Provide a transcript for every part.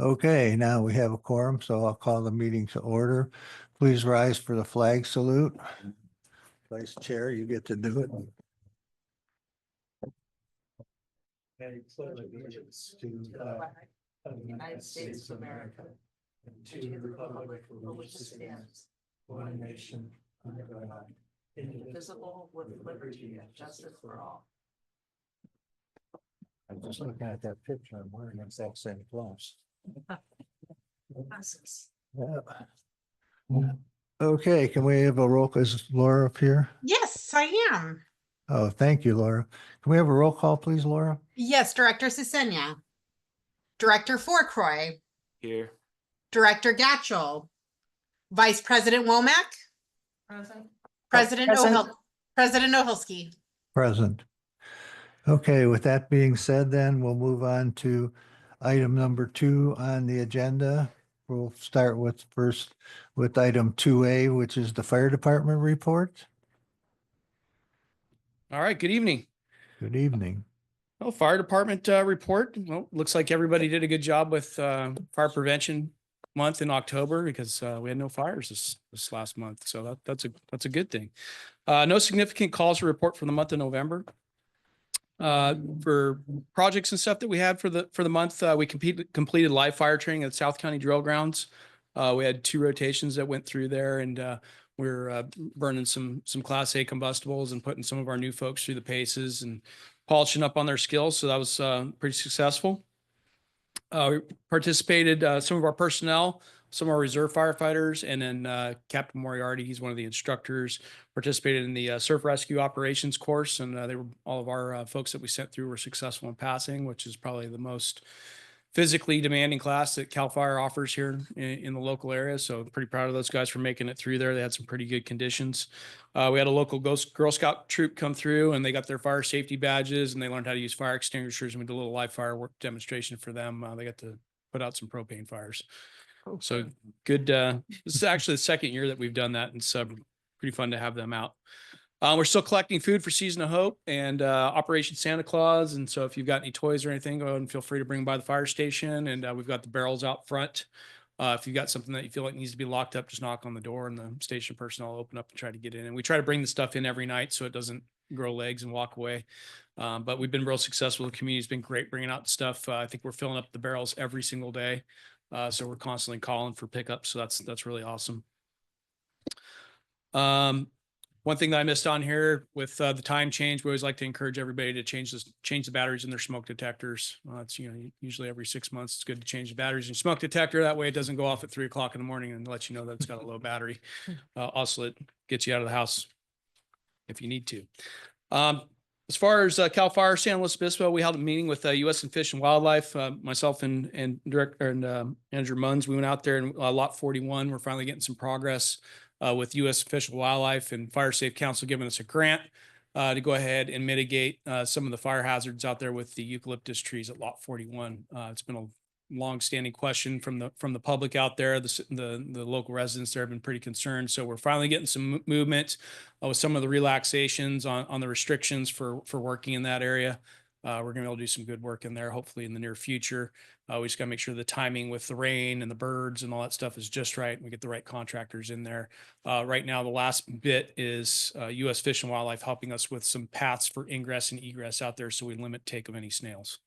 Okay, now we have a quorum, so I'll call the meeting to order. Please rise for the flag salute. Vice Chair, you get to do it. I pledge allegiance to the flag of the United States of America and to the republic for which it stands, one nation, under God, indivisible, with liberty and justice for all. I'm just looking at that picture. I'm wearing exact same clothes. Yeah. Okay, can we have a roll? Is Laura up here? Yes, I am. Oh, thank you, Laura. Can we have a roll call, please, Laura? Yes, Director Cesenia. Director Fourcroy. Here. Director Gatchel. Vice President Womack. Present. President Ohilsky. Present. Okay, with that being said, then we'll move on to item number 2 on the agenda. We'll start with item 2A, which is the fire department report. All right. Good evening. Good evening. Well, fire department report. Well, looks like everybody did a good job with fire prevention month in October because we had no fires this last month. So that's a good thing. No significant calls to report for the month of November. For projects and stuff that we had for the month, we completed live fire training at South County Drill Grounds. We had 2 rotations that went through there, and we're burning some Class A combustibles and putting some of our new folks through the paces and polishing up on their skills. So that was pretty successful. We participated, some of our personnel, some of our reserve firefighters, and then Captain Moriarty, he's one of the instructors, participated in the surf rescue operations course. And all of our folks that we sent through were successful in passing, which is probably the most physically demanding class that CAL FIRE offers here in the local area. So pretty proud of those guys for making it through there. They had some pretty good conditions. We had a local Girl Scout troop come through, and they got their fire safety badges, and they learned how to use fire extinguishers, and we did a little live firework demonstration for them. They got to put out some propane fires. So good. This is actually the second year that we've done that, and it's pretty fun to have them out. We're still collecting food for Season of Hope and Operation Santa Claus. And so if you've got any toys or anything, go ahead and feel free to bring them by the fire station. And we've got the barrels out front. If you've got something that you feel like needs to be locked up, just knock on the door and the station personnel will open up and try to get in. And we try to bring the stuff in every night so it doesn't grow legs and walk away. But we've been real successful. The community's been great bringing out the stuff. I think we're filling up the barrels every single day. So we're constantly calling for pickups. So that's really awesome. One thing that I missed on here with the time change, we always like to encourage everybody to change the batteries in their smoke detectors. It's usually every 6 months. It's good to change the batteries in your smoke detector. That way, it doesn't go off at 3 o'clock in the morning and let you know that it's got a low battery. Also, it gets you out of the house if you need to. As far as CAL FIRE San Luis Obispo, we held a meeting with U.S. and Fish and Wildlife. Myself and Director and Manager Munns, we went out there in Lot 41. We're finally getting some progress. With U.S. Fish and Wildlife and Fire Safe Council giving us a grant to go ahead and mitigate some of the fire hazards out there with the eucalyptus trees at Lot 41. It's been a long-standing question from the public out there. The local residents there have been pretty concerned. So we're finally getting some movement with some of the relaxations on the restrictions for working in that area. We're going to be able to do some good work in there, hopefully in the near future. We just got to make sure the timing with the rain and the birds and all that stuff is just right. And we get the right contractors in there. Right now, the last bit is U.S. Fish and Wildlife helping us with some paths for ingress and egress out there so we limit take of any snails.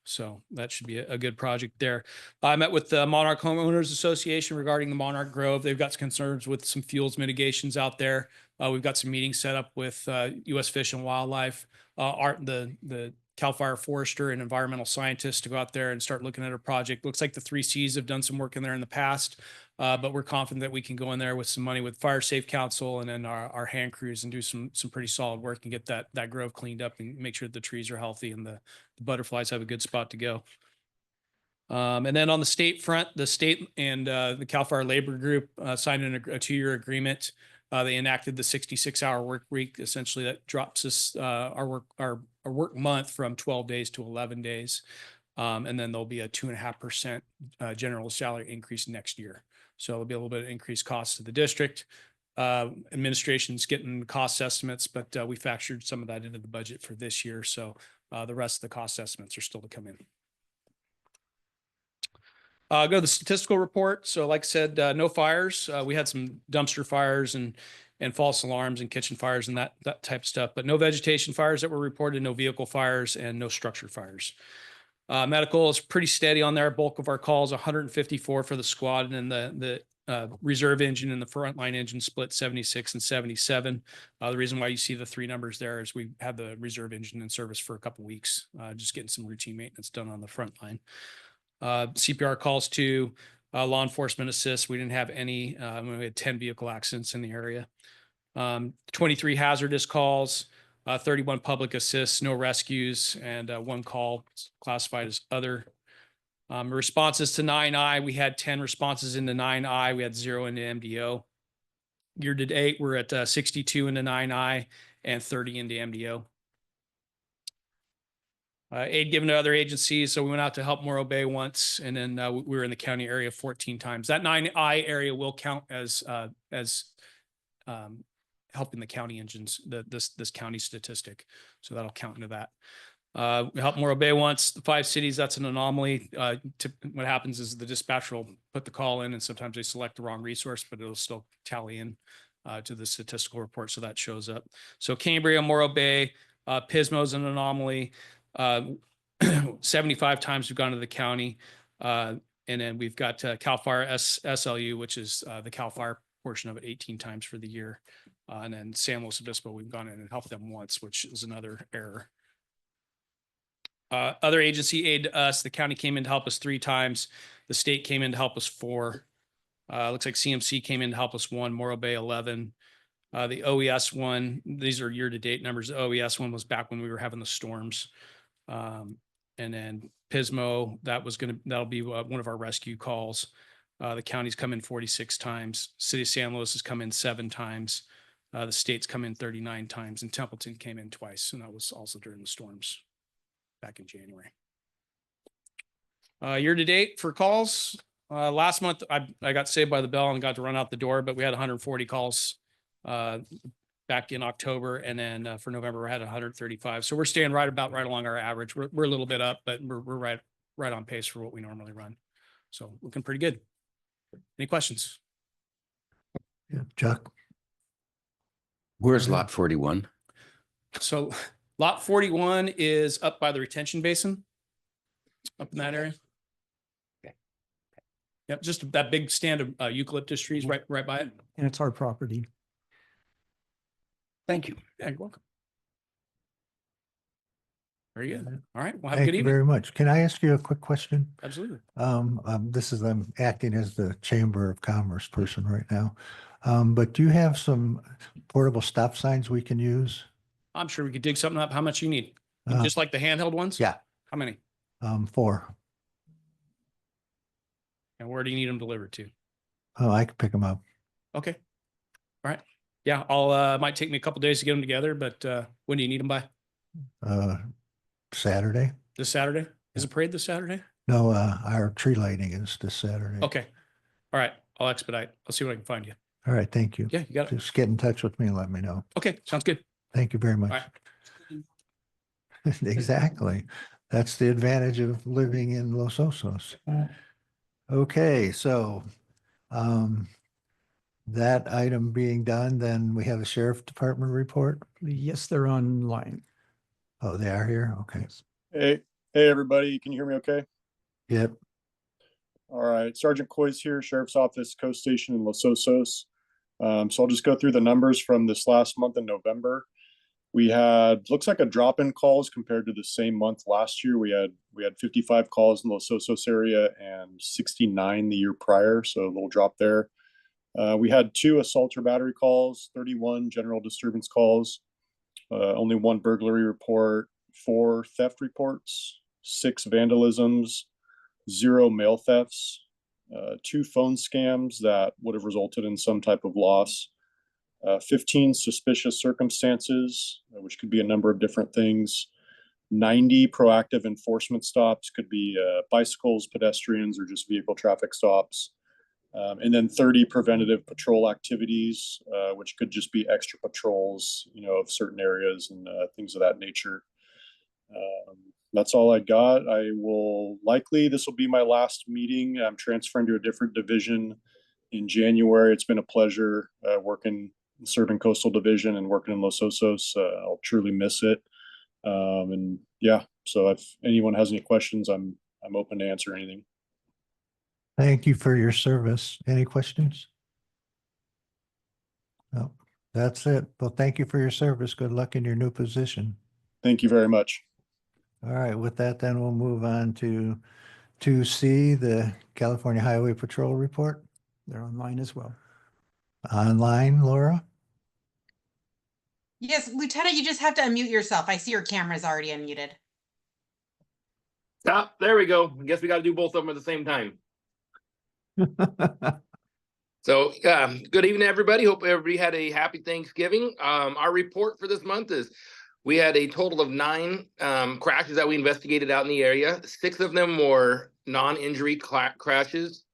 So that should be a good project there. I met with the Monarch Homeowners Association regarding the Monarch Grove. They've got some concerns with some fuels mitigations out there. We've got some meetings set up with U.S. Fish and Wildlife, the CAL FIRE forester and environmental scientists to go out there and start looking at a project. Looks like the 3 Cs have done some work in there in the past, but we're confident that we can go in there with some money with Fire Safe Council and then our hand crews and do some pretty solid work and get that grove cleaned up and make sure that the trees are healthy and the butterflies have a good spot to go. And then on the state front, the state and the CAL FIRE labor group signed a 2-year agreement. They enacted the 66-hour work week. Essentially, that drops us our work month from 12 days to 11 days. And then there'll be a 2.5% general salary increase next year. So there'll be a little bit of increased costs to the district. Administration's getting cost estimates, but we factored some of that into the budget for this year. So the rest of the cost estimates are still to come in. Go to the statistical report. So like I said, no fires. We had some dumpster fires and false alarms and kitchen fires and that type of stuff, but no vegetation fires that were reported, no vehicle fires, and no structure fires. Medical is pretty steady on there. Bulk of our calls, 154 for the squad, and then the reserve engine and the frontline engine split 76 and 77. The reason why you see the three numbers there is we had the reserve engine in service for a couple weeks, just getting some routine maintenance done on the front line. CPR calls to law enforcement assist. We didn't have any. We had 10 vehicle accidents in the area. 23 hazardous calls, 31 public assists, no rescues, and one call classified as other. Responses to 9I, we had 10 responses into 9I. We had 0 into MDO. Year to date, we're at 62 into 9I and 30 into MDO. Aid given to other agencies. So we went out to help Morro Bay once, and then we were in the county area 14 times. That 9I area will count as helping the county engines, this county statistic. So that'll count into that. We helped Morro Bay once, the 5 cities, that's an anomaly. What happens is the dispatcher will put the call in and sometimes they select the wrong resource, but it'll still tally in to the statistical report. So that shows up. So Cambria, Morro Bay, Pismo is an anomaly. 75 times we've gone to the county. And then we've got CAL FIRE SLU, which is the CAL FIRE portion of it 18 times for the year. And then San Luis Obispo, we've gone in and helped them once, which is another error. Other agency aid to us, the county came in to help us 3 times. The state came in to help us 4. Looks like CMC came in to help us 1, Morro Bay 11. The OES one, these are year-to-date numbers. The OES one was back when we were having the storms. And then Pismo, that'll be one of our rescue calls. The county's come in 46 times. City of San Luis has come in 7 times. The state's come in 39 times, and Templeton came in twice, and that was also during the storms back in January. Year to date for calls, last month I got saved by the bell and got to run out the door, but we had 140 calls back in October, and then for November we had 135. So we're staying right along our average. We're a little bit up, but we're right on pace for what we normally run. So looking pretty good. Any questions? Yeah, Chuck. Where's lot 41? So lot 41 is up by the retention basin, up in that area. Okay. Yep, just that big stand of eucalyptus trees right by it. And it's our property. Thank you. Yeah, you're welcome. Very good. All right. Well, have a Thank good you evening. very much. Can I ask you a quick question? Absolutely. I'm acting as the Chamber of Commerce person right now. But do you have some portable stop signs we can use? I'm sure we could dig something up. How much you need? Uh, Just like the handheld ones? Yeah, How many? 4. And where do you need them delivered to? Oh, I can pick them up. Okay. All right. Yeah, I'll might take me a couple days to get them together, but when do you need them by? Saturday? This Saturday? Is the parade this Saturday? No, our tree lighting is this Saturday. Okay. All right. I'll expedite. I'll see what I can find you. All right, thank you. Yeah, you got it. Just get in touch with me and let me know. Okay. Sounds good. Thank you very much. All right. Exactly. That's the advantage of living in Los Osos. Okay, so that item being done, then we have a sheriff department report. Yes, they're online. Oh, they are here? Okay. Hey, everybody, can you hear me okay? Yep. All right, Sergeant Coy's here, Sheriff's Office, Coast Station in Los Osos. So I'll just go through the numbers from this last month in November. We had, looks like a drop in calls compared to the same month last year. We had 55 calls in the Los Osos area and 69 the year prior, so a little drop there. We had 2 assault or battery calls, 31 general disturbance calls, only 1 burglary report, 4 theft reports, 6 vandalisms, 0 mail thefts, 2 phone scams that would have resulted in some type of loss, 15 suspicious circumstances, which could be a number of different things, 90 proactive enforcement stops, could be bicycles, pedestrians, or just vehicle traffic stops, and then 30 preventative patrol activities, which could just be extra patrols, of certain areas and things of that nature. That's all I got. This will be my last meeting. I'm transferring to a different division in January. It's been a pleasure serving Coastal Division and working in Los Osos. I'll truly miss it. And yeah, so if anyone has any questions, I'm open to answer anything. Thank you for your service. Any questions? No, that's it. Well, thank you for your service. Good luck in your new position. Thank you very much. All right, with that, then we'll move on to 2C, the California Highway Patrol Report. They're online as well. Online, Laura? Yes, Lieutenant, you just have to unmute yourself. I see your camera's already unmuted. Ah, there we go. I guess we got to do both of them at the same time. So, good evening, everybody. Hope everybody had a happy Thanksgiving. Our report for this month is we had a total of 9 crashes that we investigated out in the area. 6 of them were non-injury crashes.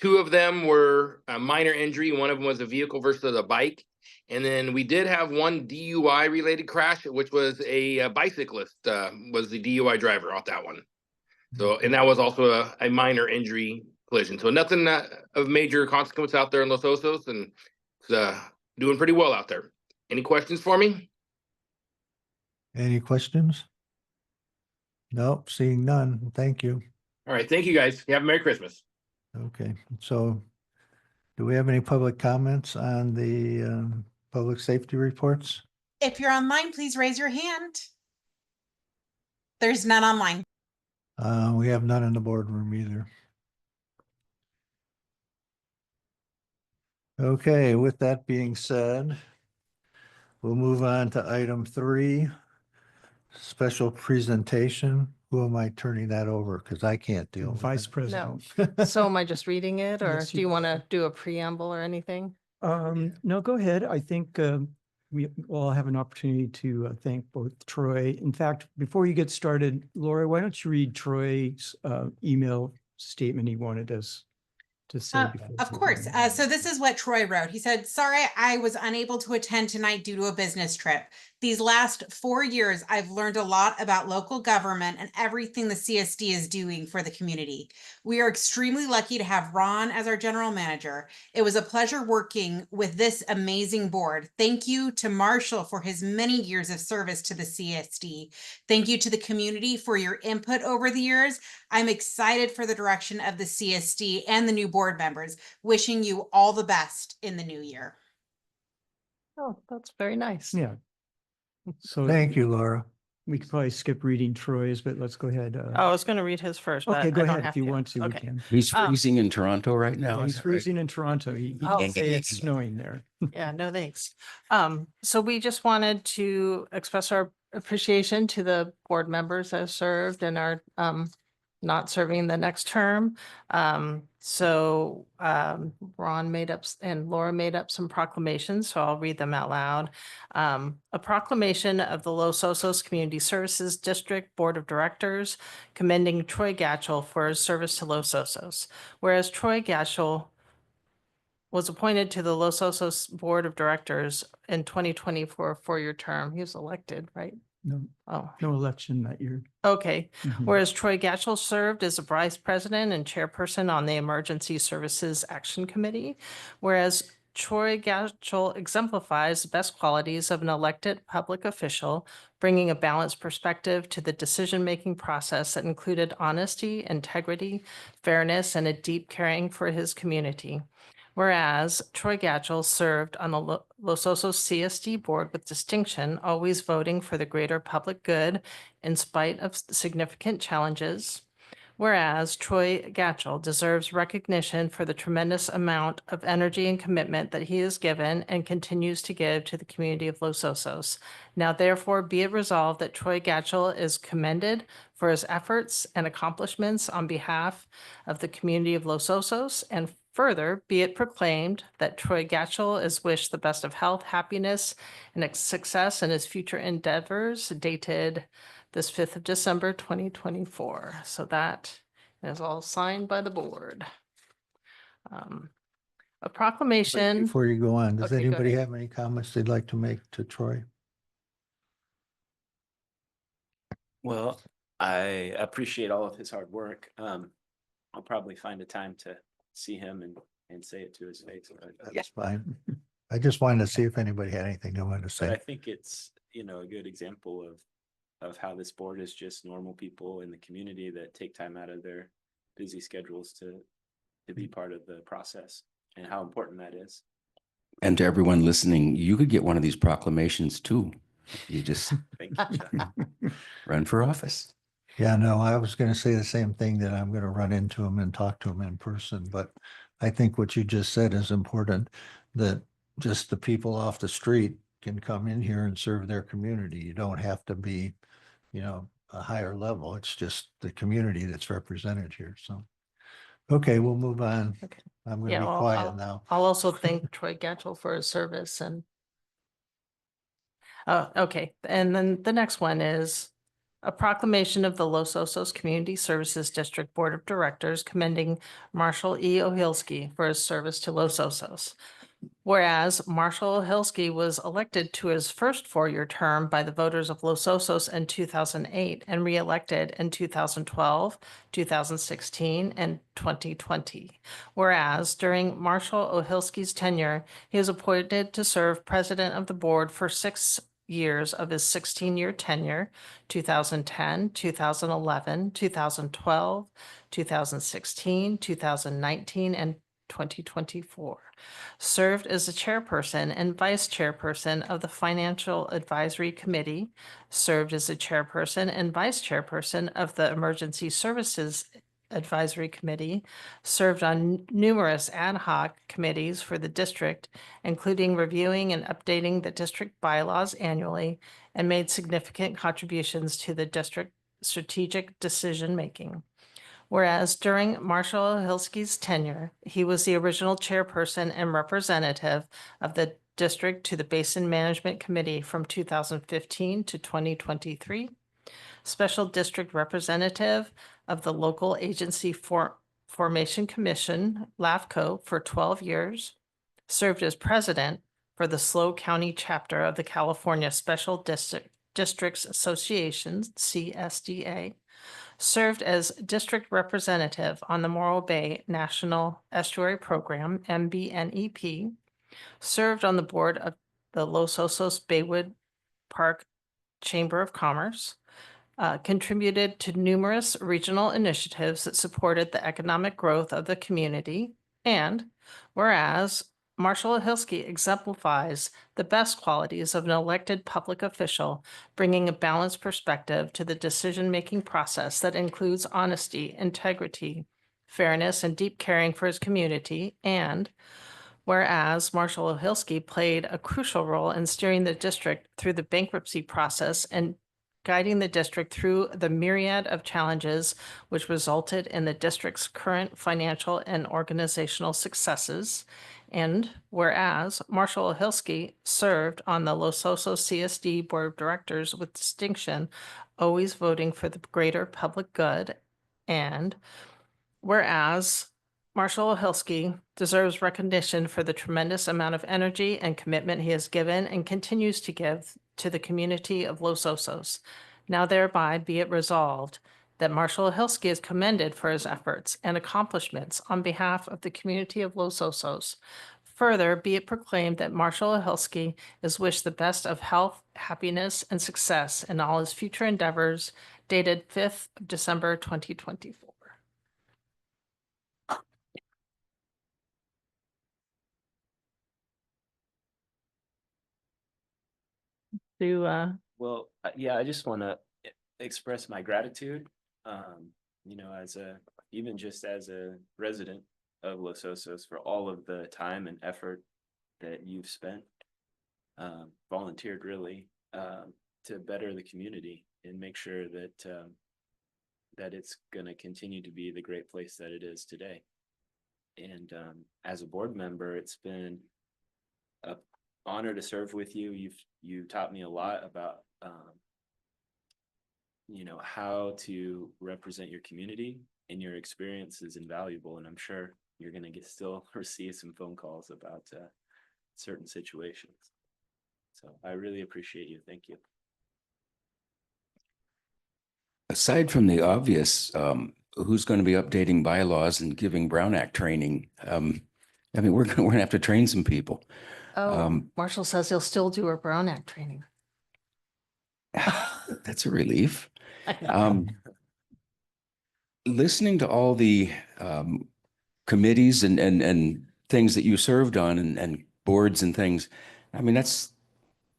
2 of them were a minor injury. One of them was a vehicle versus a bike. And then we did have 1 DUI related crash, which was a bicyclist, was the DUI driver off that one. So, and that was also a minor injury collision. So nothing of major consequence out there in Los Osos, and it's doing pretty well out there. Any questions for me? Any questions? Nope, seeing none. Thank you. All right. Thank you, guys. You have a Merry Christmas. Okay, so do we have any public comments on the public safety reports? If you're online, please raise your hand. There's none online. We have none in the boardroom either. Okay, with that being said, we'll move on to item 3, special presentation. Who am I turning that over? Because I can't deal with Vice it. President. So am I just reading it, or Yes, do you you want to do a preamble or anything? No, go ahead. I think we all have an opportunity to thank both Troy. In fact, before you get started, Laura, why don't you read Troy's email statement he wanted us to say before? Of course. So this is what Troy wrote. He said, "Sorry, I was unable to attend tonight due to a business trip. These last 4 years, I've learned a lot about local government and everything the CSD is doing for the community. We are extremely lucky to have Ron as our general manager. It was a pleasure working with this amazing board. Thank you to Marshall for his many years of service to the CSD. Thank you to the community for your input over the years. I'm excited for the direction of the CSD and the new board members. Wishing you all the best in the new year." Oh, that's very nice. Yeah. So Thank you, Laura. we could probably skip reading Troy's, but let's go ahead. Oh, I was going to read his first, but Okay, go I don't ahead. have If you want to, we Okay. can. He's Um, freezing in Toronto right now. Yeah, is he's that right? freezing in Toronto. He Oh. did say it's snowing there. Yeah, no thanks. So we just wanted to express our appreciation to the board members that have served and are not serving the next term. Ron made up and Laura made up some proclamations, so I'll read them out loud. A proclamation of the Los Osos Community Services District Board of Directors commending Troy Gatchell for his service to Los Osos. Whereas Troy Gatchell was appointed to the Los Osos Board of Directors in 2020 for a 4-year term. He was elected, right? No, Oh, no election that year. okay. Mhm. Whereas Troy Gatchell served as a vice president and chairperson on the Emergency Services Action Committee. Whereas Troy Gatchell exemplifies the best qualities of an elected public official, bringing a balanced perspective to the decision-making process that included honesty, integrity, fairness, and a deep caring for his community. Whereas Troy Gatchell served on the Los Osos CSD board with distinction, always voting for the greater public good in spite of significant challenges. Whereas Troy Gatchell deserves recognition for the tremendous amount of energy and commitment that he has given and continues to give to the community of Los Osos. Now therefore be it resolved that Troy Gatchell is commended for his efforts and accomplishments on behalf of the community of Los Osos, and further, be it proclaimed that Troy Gatchell is wished the best of health, happiness, and success in his future endeavors, dated this 5th of December, 2024. So that is all signed by the board. A proclamation. Before you go on, does Okay, go anybody ahead. have any comments they'd like to make to Troy? Well, I appreciate all of his hard work. I'll probably find a time to see him and say it to his face. That's fine. I just wanted to see if anybody had anything they wanted to But I say. think it's, a good example of how this board is just normal people in the community that take time out of their busy schedules to be part of the process and how important that is. And to everyone listening, you could get one of these proclamations too. You just Thank you, Chuck. run for office. Yeah, no, I was gonna say the same thing, that I'm gonna run into him and talk to him in person, but I think what you just said is important, that just the people off the street can come in here and serve their community. You don't have to be, a higher level. It's just the community that's represented here, so. Okay, we'll move on. Okay. I'm gonna Yeah, be well, quiet now. I'll also thank Troy Gatchell for his service and okay, and then the next one is a proclamation of the Los Osos Community Services District Board of Directors commending Marshall E. Ohilsky for his service to Los Osos. Whereas Marshall Ohilsky was elected to his first four-year term by the voters of Los Osos in 2008 and reelected in 2012, 2016, and 2020. Whereas during Marshall Ohilsky's tenure, he was appointed to serve president of the board for 6 years of his 16-year tenure, 2010, 2011, 2012, 2016, 2019, and 2024. Served as the chairperson and vice chairperson of the Financial Advisory Committee, served as the chairperson and vice chairperson of the Emergency Services Advisory Committee, served on numerous ad hoc committees for the district, including reviewing and updating the district bylaws annually, and made significant contributions to the district strategic decision-making. Whereas during Marshall Ohilsky's tenure, he was the original chairperson and representative of the district to the Basin Management Committee from 2015 to 2023, special district representative of the Local Agency Formation Commission, LAFCO, for 12 years, served as president for the SLO County chapter of the California Special Districts Association, CSDA, served as district representative on the Morro Bay National Estuary Program, MBNEP, served on the board of the Los Osos Baywood Park Chamber of Commerce, contributed to numerous regional initiatives that supported the economic growth of the community, and whereas Marshall Ohilsky exemplifies the best qualities of an elected public official, bringing a balanced perspective to the decision-making process that includes honesty, integrity, fairness, and deep caring for his community. And whereas Marshall Ohilsky played a crucial role in steering the district through the bankruptcy process and guiding the district through the myriad of challenges which resulted in the district's current financial and organizational successes. And whereas Marshall Ohilsky served on the Los Osos CSD Board of Directors with distinction, always voting for the greater public good. And whereas Marshall Ohilsky deserves recognition for the tremendous amount of energy and commitment he has given and continues to give to the community of Los Osos. Now thereby be it resolved that Marshall Ohilsky is commended for his efforts and accomplishments on behalf of the community of Los Osos. Further, be it proclaimed that Marshall Ohilsky is wished the best of health, happiness, and success in all his future endeavors, dated 5th of December, 2024. Well, yeah, I just want to express my gratitude, even just as a resident of Los Osos, for all of the time and effort that you've spent, volunteered really, to better the community and make sure that that it's going to continue to be the great place that it is today. And as a board member, it's been an honor to serve with you. You taught me a lot about how to represent your community, and your experience is invaluable. And I'm sure you're going to still receive some phone calls about certain situations. So I really appreciate you. Thank you. aside from the obvious, who's going to be updating bylaws and giving Brown Act training? I mean, we're going to have to train some people. Oh, Marshall says he'll still do our Brown Act training. That's a relief. Listening to all the committees and things that you served on and boards and things, I mean, that's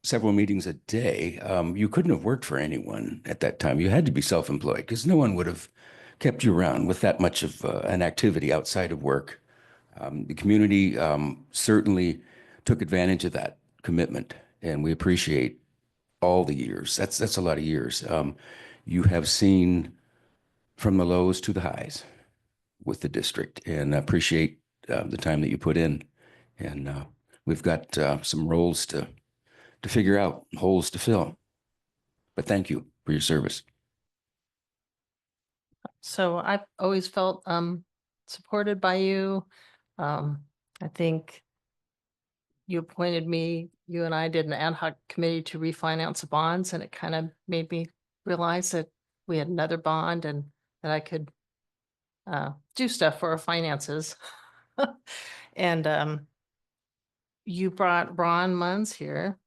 several meetings a day. You couldn't have worked for anyone at that time. You had to be self-employed because no one would have kept you around with that much of an activity outside of work. The community certainly took advantage of that commitment, and we appreciate all the years. That's a lot of years. You have seen from the lows to the highs with the district, and I appreciate the time that you put in. And we've got some roles to figure out, holes to fill. But thank you for your service. So I've always felt supported by you. I think you appointed me, you and I did an ad hoc committee to refinance the bonds, and it kind of made me realize that we had another bond and that I could do stuff for our finances. And you brought Ron Munns here.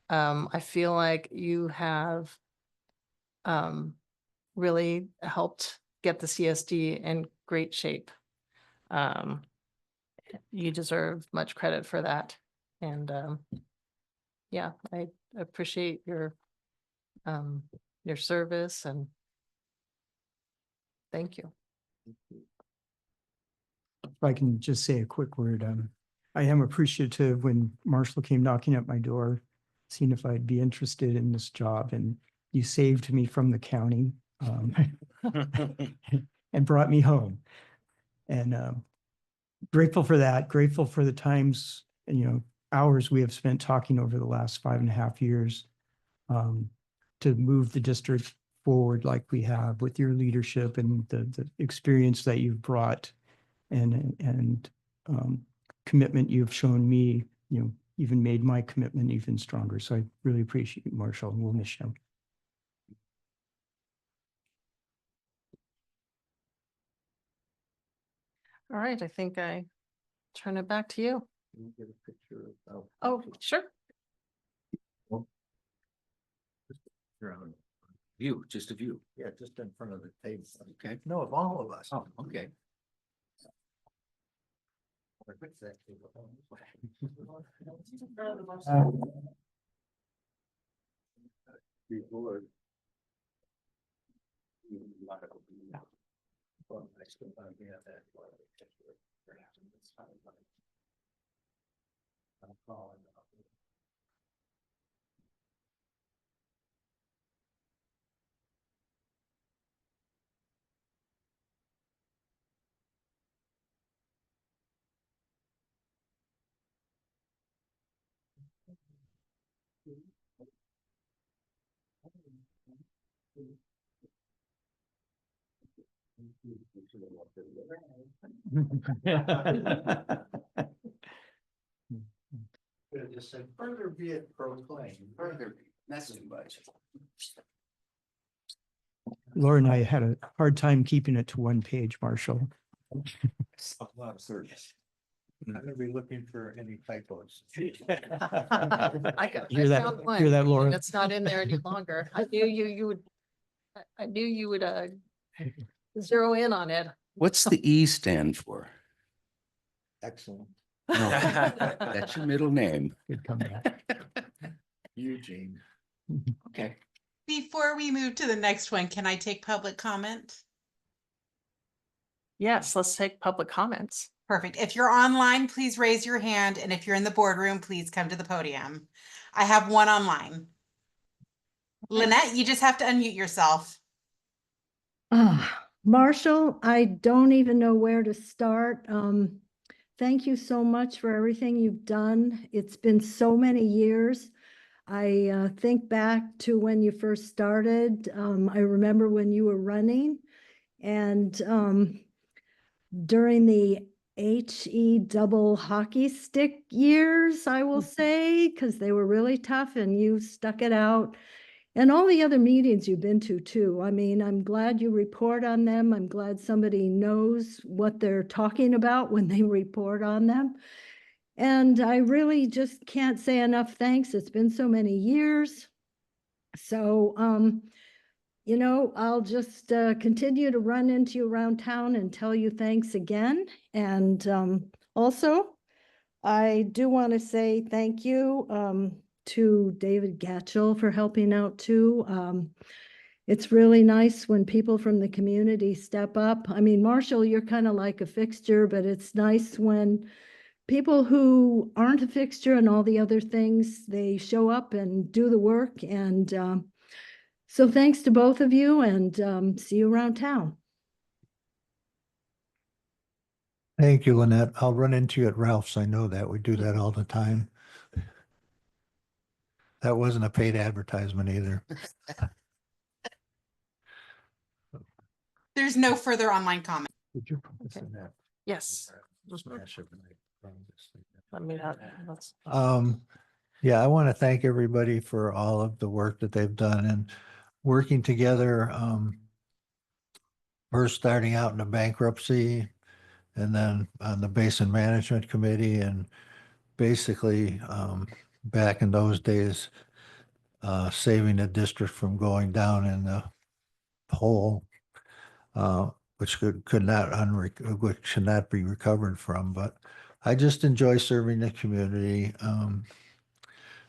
I feel like you have really helped get the CSD in great shape. You deserve much credit for that. And yeah, I appreciate your service, and thank you. If I can just say a quick word, I am appreciative when Marshall came knocking at my door, seeing if I'd be interested in this job, and you saved me from the county and brought me home. And grateful for that, grateful for the times and, hours we have spent talking over the last 5.5 years to move the district forward like we have with your leadership and the experience that you've brought and commitment you've shown me, even made my commitment even stronger. So I really appreciate you, Marshall, and we'll miss you. All right, I think I turn it back to you. Get a picture of. Oh, sure. View, just a view. Yeah, just in front of the table. Okay. No, of all of us. Oh, okay. Just said, further be it proclaimed. Further, that's too much. Laura and I had a hard time keeping it to one page, Marshall. A lot of service. I'm gonna be looking for any typos. I Hear that- found one, hear that, and Laura? it's not in there any longer. I knew you would, I knew you would zero in on it. What's the E stand for? Excellent. No, that's your middle name. Good comeback. Eugene. Okay. Before we move to the next one, can I take public comment? Yes, let's take public comments. Perfect. If you're online, please raise your hand. And if you're in the boardroom, please come to the podium. I have one online. Lynette, you just have to unmute yourself. Marshall, I don't even know where to start. Thank you so much for everything you've done. It's been so many years. I think back to when you first started. I remember when you were running, and during the HE double hockey stick years, I will say, because they were really tough and you stuck it out. and all the other meetings you've been to too. I mean, I'm glad you report on them. I'm glad somebody knows what they're talking about when they report on them. And I really just can't say enough thanks. It's been so many years. So, you know, I'll just continue to run into you around town and tell you thanks again. And also, I do want to say thank you to David Gatchell for helping out too. It's really nice when people from the community step up. I mean, Marshall, you're kind of like a fixture, but it's nice when people who aren't a fixture and all the other things, they show up and do the work. And so thanks to both of you, and see you around town. Thank you, Lynette. I'll run into you at Ralph's. I know that. We do that all the time. That wasn't a paid advertisement either. There's no further online comment. Did you put this Okay. in that? Yes. Smash it when I run this thing. Let me not, let's, Yeah, I want to thank everybody for all of the work that they've done and working together. First starting out in the bankruptcy and then on the Basin Management Committee, and basically back in those days, saving the district from going down in the hole, which could not which should not be recovered from. But I just enjoy serving the community.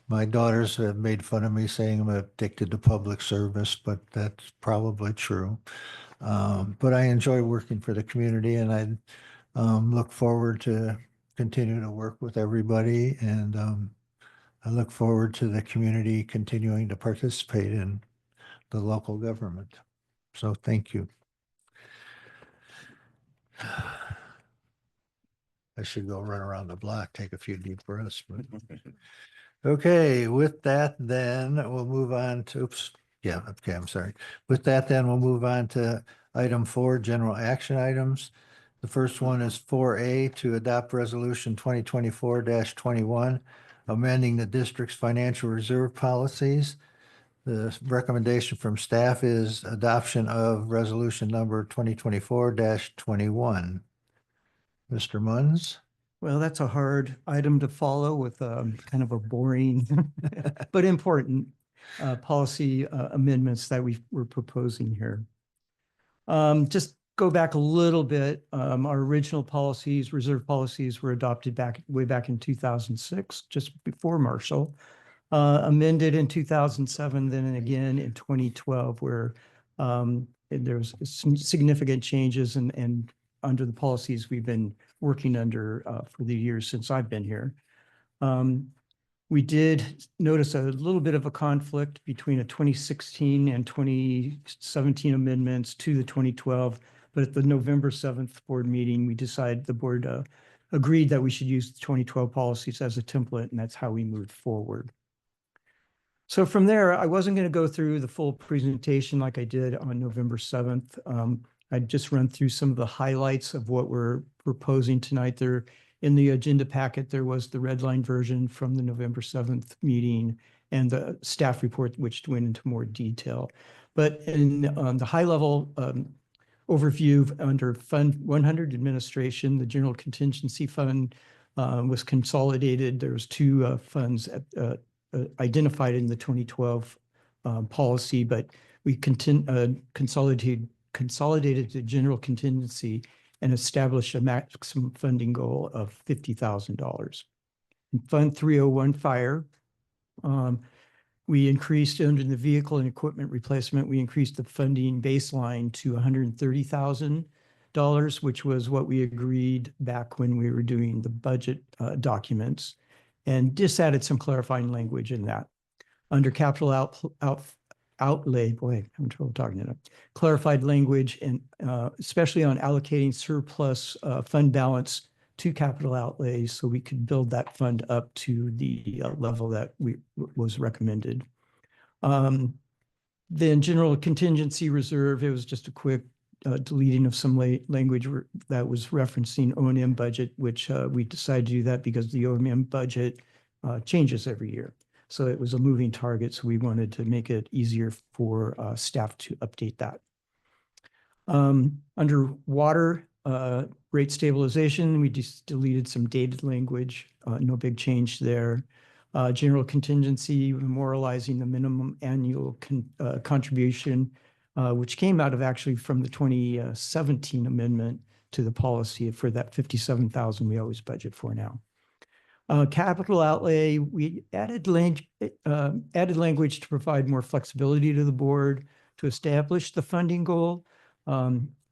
My daughters have made fun of me saying I'm addicted to public service, but that's probably true. But I enjoy working for the community, and I look forward to continuing to work with everybody. And I look forward to the community continuing to participate in the local government. So thank you. I should go run around the block, take a few deep breaths. But okay, with that, then we'll move on to, oops, yeah, okay, I'm sorry. With that, then we'll move on to item 4, general action items. The first one is 4A, to adopt resolution 2024-21, amending the district's financial reserve policies. The recommendation from staff is adoption of resolution number 2024-21. Mr. Munns? Well, that's a hard item to follow with kind of a boring but important policy amendments that we're proposing here. Just go back a little bit. Our original policies, reserve policies, were adopted way back in 2006, just before Marshall. Amended in 2007, then again in 2012, where there was some significant changes and under the policies we've been working under for the years since I've been here. We did notice a little bit of a conflict between a 2016 and 2017 amendments to the 2012, but at the November 7th board meeting, we decided, the board agreed that we should use the 2012 policies as a template, and that's how we moved forward. So from there, I wasn't going to go through the full presentation like I did on November 7th. I'd just run through some of the highlights of what we're proposing tonight. There in the agenda packet, there was the red line version from the November 7th meeting and the staff report, which went into more detail. But in the high level overview under Fund 100 administration, the General Contingency Fund was consolidated. There was 2 funds identified in the 2012 policy, but we consolidated the general contingency and established a maximum funding goal of $50,000. In Fund 301 Fire, we increased under the vehicle and equipment replacement, we increased the funding baseline to $130,000, which was what we agreed back when we were doing the budget documents, and just added some clarifying language in that. Under capital outlay, boy, I'm in trouble talking it up, clarified language, and especially on allocating surplus fund balance to capital outlays so we could build that fund up to the level that was recommended. Then general contingency reserve, it was just a quick deleting of some language that was referencing O&M budget, which we decided to do that because the O&M budget changes every year. So it was a moving target. So we wanted to make it easier for staff to update that. Under water rate stabilization, we just deleted some dated language. No big change there. General contingency, memorializing the minimum annual contribution, which came out of actually from the 2017 amendment to the policy for that 57,000 we always budget for now. Capital outlay, we added language to provide more flexibility to the board to establish the funding goal.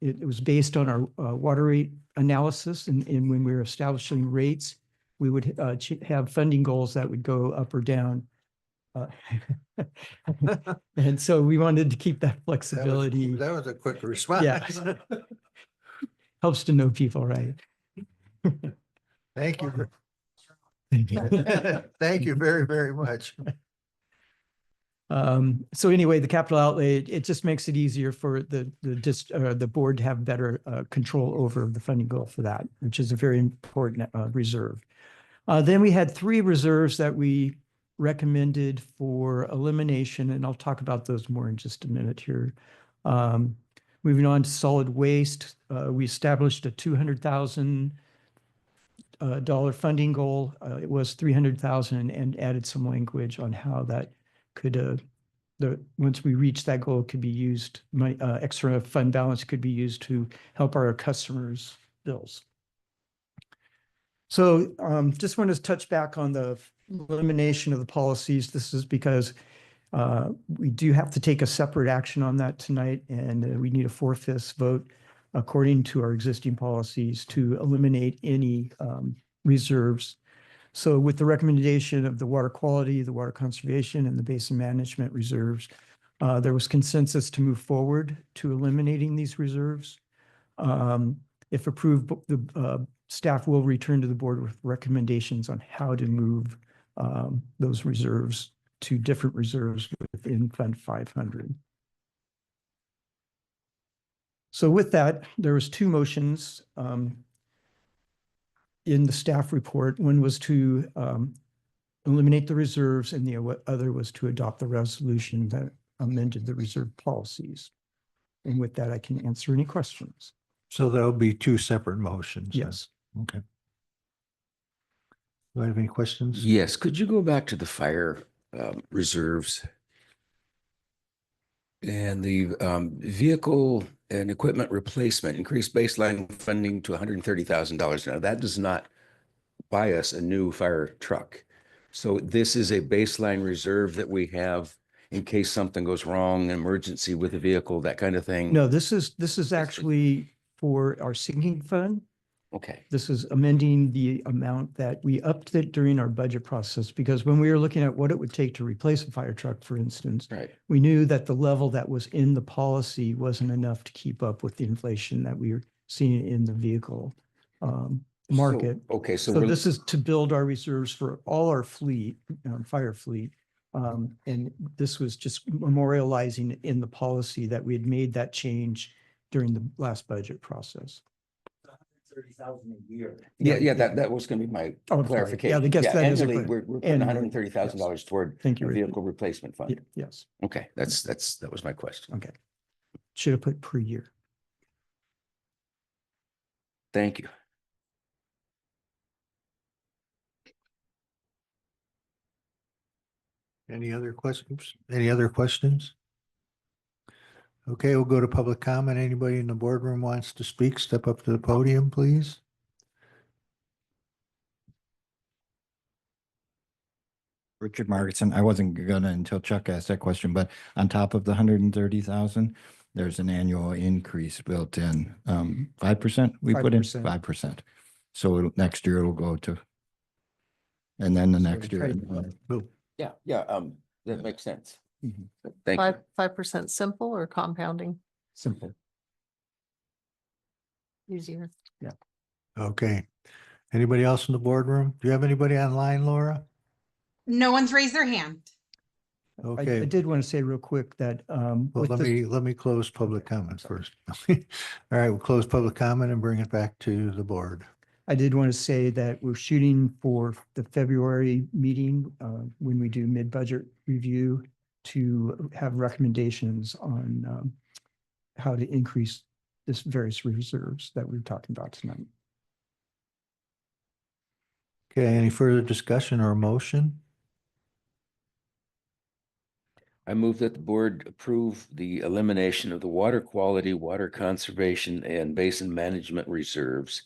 It was based on our water rate analysis, and when we were establishing rates, we would have funding goals that would go up or down. And so we wanted to keep that flexibility. That was a quick response. Yeah. Helps to know people, right? Thank you. Thank you very, very much. So anyway, the capital outlay, it just makes it easier for the board to have better control over the funding goal for that, which is a very important reserve. Then we had 3 reserves that we recommended for elimination, and I'll talk about those more in just a minute here. Moving on to solid waste, we established a $200,000 funding goal. It was 300,000 and added some language on how that could, once we reach that goal, could be used, extra fund balance could be used to help our customers' bills. So just want to touch back on the elimination of the policies. This is because we do have to take a separate action on that tonight, and we need a 4/5 vote according to our existing policies to eliminate any reserves. So with the recommendation of the water quality, the water conservation, and the basin management reserves, there was consensus to move forward to eliminating these reserves. If approved, the staff will return to the board with recommendations on how to move those reserves to different reserves within Fund 500. So with that, there was 2 motions in the staff report. One was to eliminate the reserves, and the other was to adopt the resolution that amended the reserve policies. And with that, I can answer any questions. So there'll be 2 separate motions. then? Yes. Okay. Do I have any questions? Yes, could you go back to the fire reserves? And the vehicle and equipment replacement, increased baseline funding to $130,000. Now, that does not buy us a new fire truck. So this is a baseline reserve that we have in case something goes wrong, an emergency with a vehicle, that kind of thing. No, this is actually for our sinking fund. Okay. This is amending the amount that we upped it during our budget process, because when we were looking at what it would take to replace a fire truck, for instance, Right. we knew that the level that was in the policy wasn't enough to keep up with the inflation that we were seeing in the vehicle market. Okay, so So this is to build our reserves for all our fleet, fire fleet. And this was just memorializing in the policy that we had made that change during the last budget process. 30,000 a year. yeah, that was going to be my Oh, I'm sorry. clarification. Yeah, I guess that is a annually, clar- we're putting annually, $130,000 toward Thank you, a Ricky. vehicle replacement fund. Yes, Okay, that was my question. okay. Should have put per year. Thank you. Any other questions? Any other questions? Okay, we'll go to public comment. Anybody in the boardroom wants to speak, step up to the podium, please. Richard Margetson. I wasn't gonna until Chuck asked that question, but on top of the 130,000, there's an annual increase built in. 5%, we put in 5%. 5%. So next year it'll go to, and then the next year. Yeah, that makes sense. Mhm. Thank you. 5% simple or compounding Simple. easier? Okay. Anybody else in the boardroom? Do you have anybody online, Laura? No one's raised their hand. I Okay. did want to say real quick that Well, with let this- me close public comment first. All right, we'll close public comment and bring it back to the board. I did want to say that we're shooting for the February meeting, when we do mid-budget review, to have recommendations on how to increase this various reserves that we're talking about tonight. Okay, any further discussion or motion? I move that the board approve the elimination of the water quality, water conservation, and basin management reserves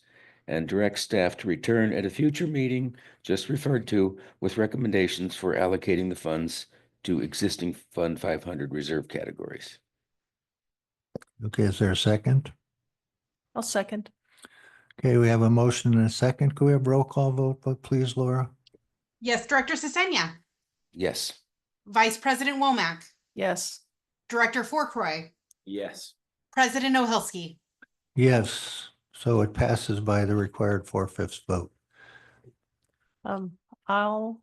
and direct staff to return at a future meeting just referred to with recommendations for allocating the funds to existing Fund 500 reserve categories. Okay, is there a second? I'll second. Okay, we have a motion and a second. Could we have roll call vote, please, Laura? Yes, Director Sisenya, Yes. Vice President Womack, Yes. Director Fourcroy, Yes. President Ohilsky. Yes, so it passes by the required 4/5 vote. I'll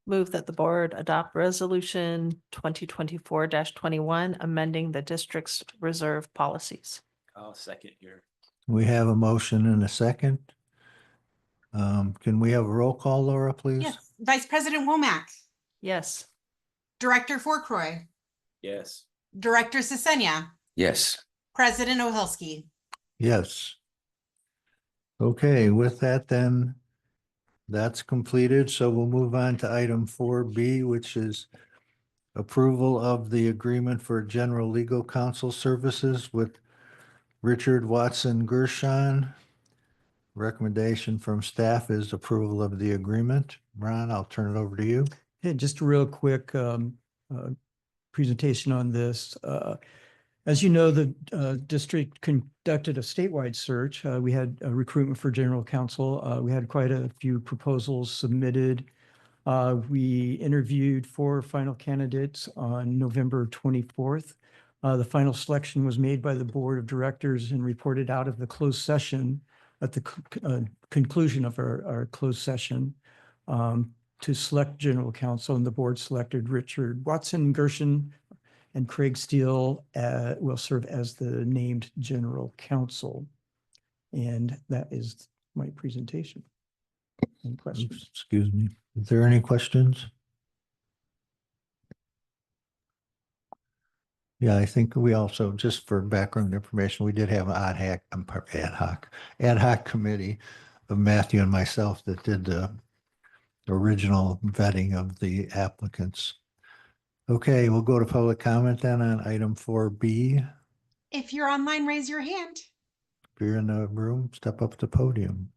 move that the board adopt resolution 2024-21, amending the district's reserve policies. I'll second your. We have a motion and a second. Can we have a roll call, Laura, please? Yes, Vice President Womack, Yes. Director Fourcroy, Yes. Director Sisenya, Yes. President Ohilsky. Yes. Okay, with that then, that's completed. So we'll move on to item 4B, which is approval of the agreement for general legal counsel services with Richard Watson Gershon. Recommendation from staff is approval of the agreement. Ron, I'll turn it over to you. Yeah, just a real quick presentation on this. As you know, the district conducted a statewide search. We had a recruitment for general counsel. We had quite a few proposals submitted. We interviewed 4 final candidates on November 24th. The final selection was made by the board of directors and reported out of the closed session at the conclusion of our closed session to select general counsel, and the board selected Richard Watson Gershon and Craig Steele will serve as the named general counsel. And that is my presentation. Any questions? Excuse me. Is there any questions? Yeah, I think we also, just for background information, we did have an ad hoc committee of Matthew and myself that did the original vetting of the applicants. Okay, we'll go to public comment then on item 4B. If you're online, raise your hand. If you're in the room, step up to the podium.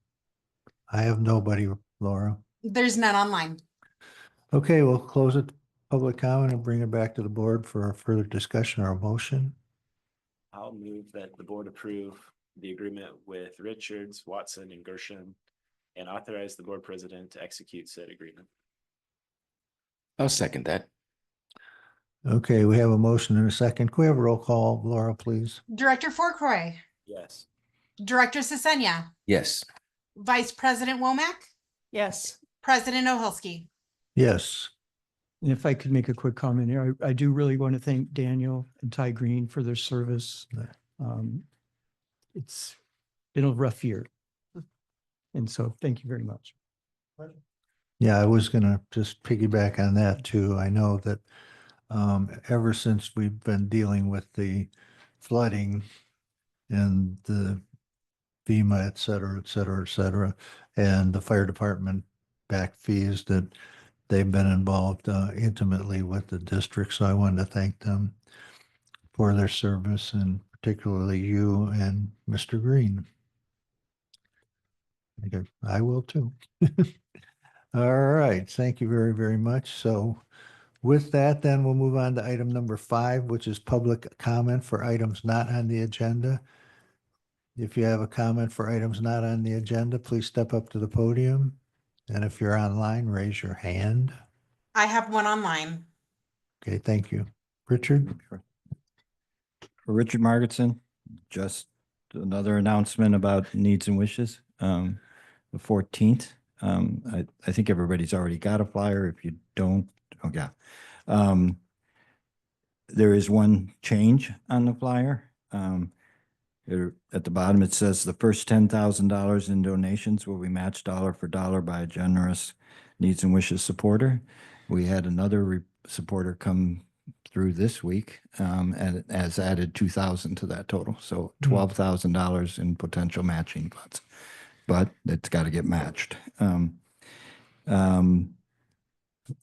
I have nobody, Laura. There's none online. Okay, we'll close it, public comment, and bring it back to the board for a further discussion or a motion. I'll move that the board approve the agreement with Richards, Watson, and Gershon and authorize the board president to execute said agreement. I'll second that. Okay, we have a motion and a second. Can we have a roll call, Laura, please? Director Fourcroy, Yes. Director Sisenya, Yes. Vice President Womack, Yes. President Ohilsky. Yes. And if I could make a quick comment here, I do really want to thank Daniel and Ty Green for their service. It's been a rough year. And so thank you very much. Yeah, I was gonna just piggyback on that too. I know that ever since we've been dealing with the flooding and the FEMA, et cetera, et cetera, et cetera, and the fire department back fees, that they've been involved intimately with the district. So I wanted to thank them for their service, and particularly you and Mr. Green. I will too. All right, thank you very, very much. So with that, then we'll move on to item number 5, which is public comment for items not on the agenda. If you have a comment for items not on the agenda, please step up to the podium. And if you're online, raise your hand. I have one online. Okay, thank you. Richard? For Richard Margetson, just another announcement about needs and wishes. The 14th, I think everybody's already got a flyer. If you don't, oh yeah. There is one change on the flyer. At the bottom, it says the first $10,000 in donations will be matched dollar for dollar by a generous Needs and Wishes supporter. We had another supporter come through this week and has added 2,000 to that total. So $12,000 in potential matching funds, but it's got to get matched.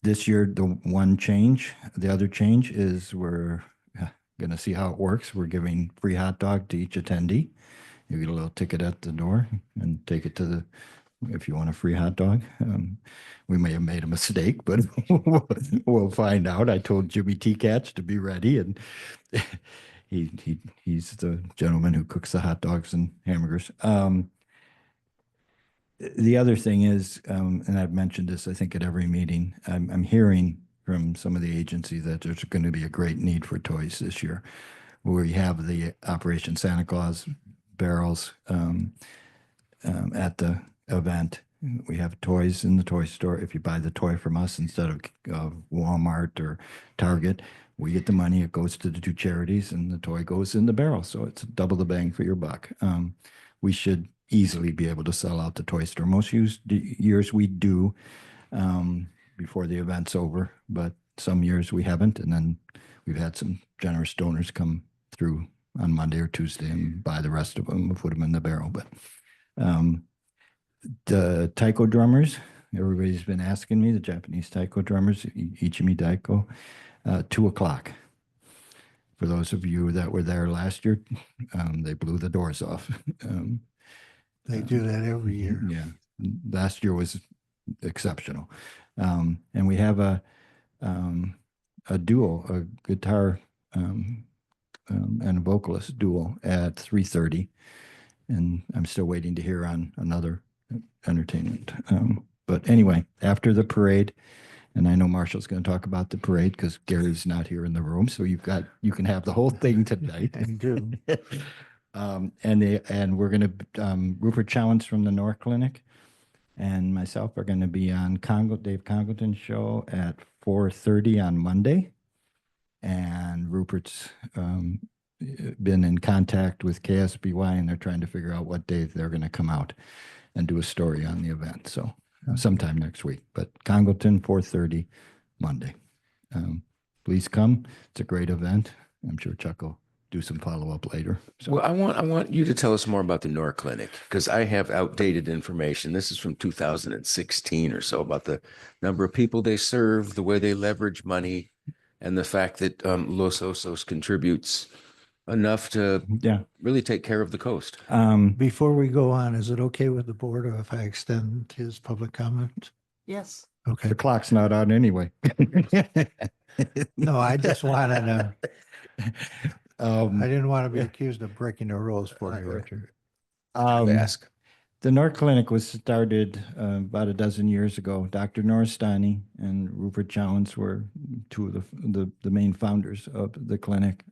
This year, the other change is we're going to see how it works. We're giving free hot dog to each attendee. You get a little ticket at the door and take it to if you want a free hot dog. We may have made a mistake, but we'll find out. I told Jimmy T-Catch to be ready, and he's the gentleman who cooks the hot dogs and hamburgers. The other thing is, and I've mentioned this, I think, at every meeting, I'm hearing from some of the agency that there's going to be a great need for toys this year. We have the Operation Santa Claus barrels at the event. We have toys in the toy store. If you buy the toy from us instead of Walmart or Target, we get the money. It goes to the two charities, and the toy goes in the barrel. So it's double the bang for your buck. We should easily be able to sell out the toy store. Most years we do before the event's over, but some years we haven't. And then we've had some generous donors come through on Monday or Tuesday and buy the rest of them and put them in the barrel. But the taiko drummers, everybody's been asking me, the Japanese taiko drummers, Ichimi Taiko, 2:00. For those of you that were there last year, they blew the doors off. They do that every year. Yeah. Last year was exceptional. And we have a duo, a guitar and a vocalist duo at 3:30. And I'm still waiting to hear on another entertainment. But anyway, after the parade, and I know Marshall's going to talk about the parade because Gary's not here in the room, so you can have the whole thing tonight. And do. And we're going to Rupert Challenge from the North Clinic and myself are going to be on Dave Congleton's show at 4:30 on Monday. And Rupert's been in contact with KSBY, and they're trying to figure out what day they're going to come out and do a story on the event. So sometime next week. But Congleton, 4:30 Monday. Please come. It's a great event. I'm sure Chuck will do some follow-up later. So. Well, I want you to tell us more about the Nor Clinic, because I have outdated information. This is from 2016 or so about the number of people they serve, the way they leverage money, and the fact that Los Osos contributes enough to really take care of the coast. Before we go on, is it okay with the board if I extend his public comment? Yes. Okay. The clock's not on anyway. No, I just wanted to. I didn't want to be accused of breaking the rules for you, Richard. Ask. The North Clinic was started about a dozen years ago. Dr. Noristani and Rupert Challenge were two of the main founders of the clinic.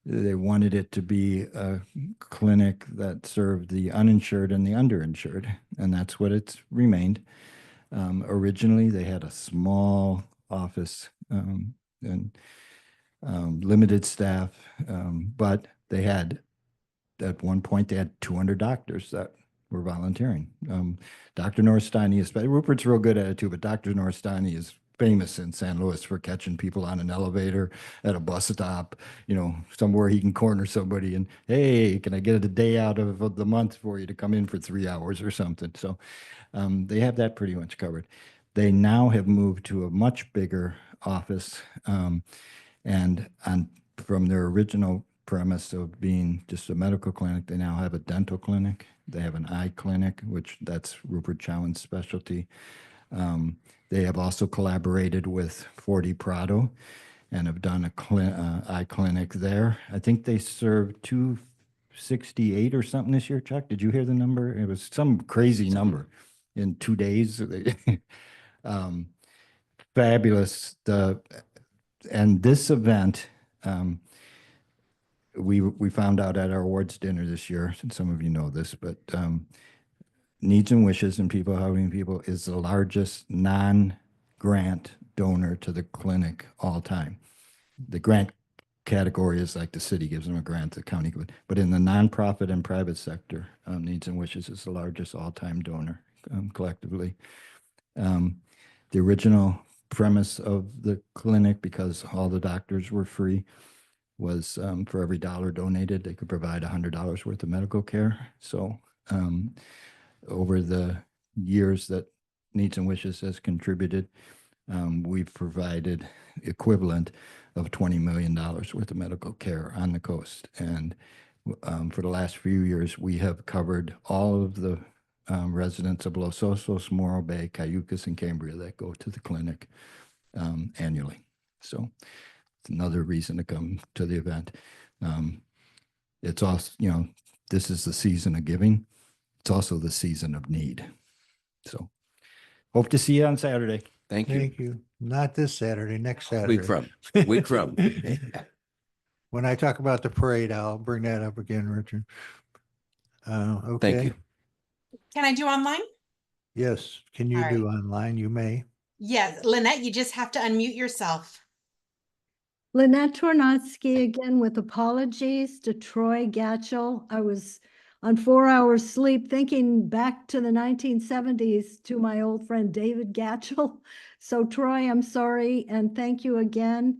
They wanted it to be a clinic that served the uninsured and the underinsured, and that's what it's remained. Originally, they had a small office and limited staff, but they had, at one point, they had 200 doctors that were volunteering. Dr. Noristani, Rupert's real good at it too, but Dr. Noristani is famous in San Luis for catching people on an elevator at a bus stop, somewhere he can corner somebody and, hey, can I get a day out of the month for you to come in for 3 hours or something? So they have that pretty much covered. They now have moved to a much bigger office, and from their original premise of being just a medical clinic, they now have a dental clinic. They have an eye clinic, which that's Rupert Chowan's specialty. They have also collaborated with 40 Prado and have done a eye clinic there. I think they served 268 or something this year. Chuck, did you hear the number? It was some crazy number in 2 days. Fabulous. And this event, we found out at our awards dinner this year, and some of you know this, but Needs and Wishes and People Helping People is the largest non-grant donor to the clinic all time. The grant category is like the city gives them a grant, the county would, but in the nonprofit and private sector, Needs and Wishes is the largest all-time donor collectively. The original premise of the clinic, because all the doctors were free, was for every dollar donated, they could provide $100 worth of medical care. So over the years that Needs and Wishes has contributed, we've provided equivalent of $20 million worth of medical care on the coast. And for the last few years, we have covered all of the residents of Los Osos, Morro Bay, Cayucas, and Cambria that go to the clinic annually. So it's another reason to come to the event. It's also, this is the season of giving. It's also the season of need. So hope to see you on Saturday. Thank you. Thank you. Not this Saturday, next Saturday. Week from. When I talk about the parade, I'll bring that up again, Richard. Okay. Thank you. Can I do online? Yes. Can you All do online? You may. Yes, Lynette, you just have to unmute yourself. Lynette Tornotsky again with apologies to Troy Gatchell. I was on 4 hours sleep thinking back to the 1970s to my old friend David Gatchell. So Troy, I'm sorry, and thank you again.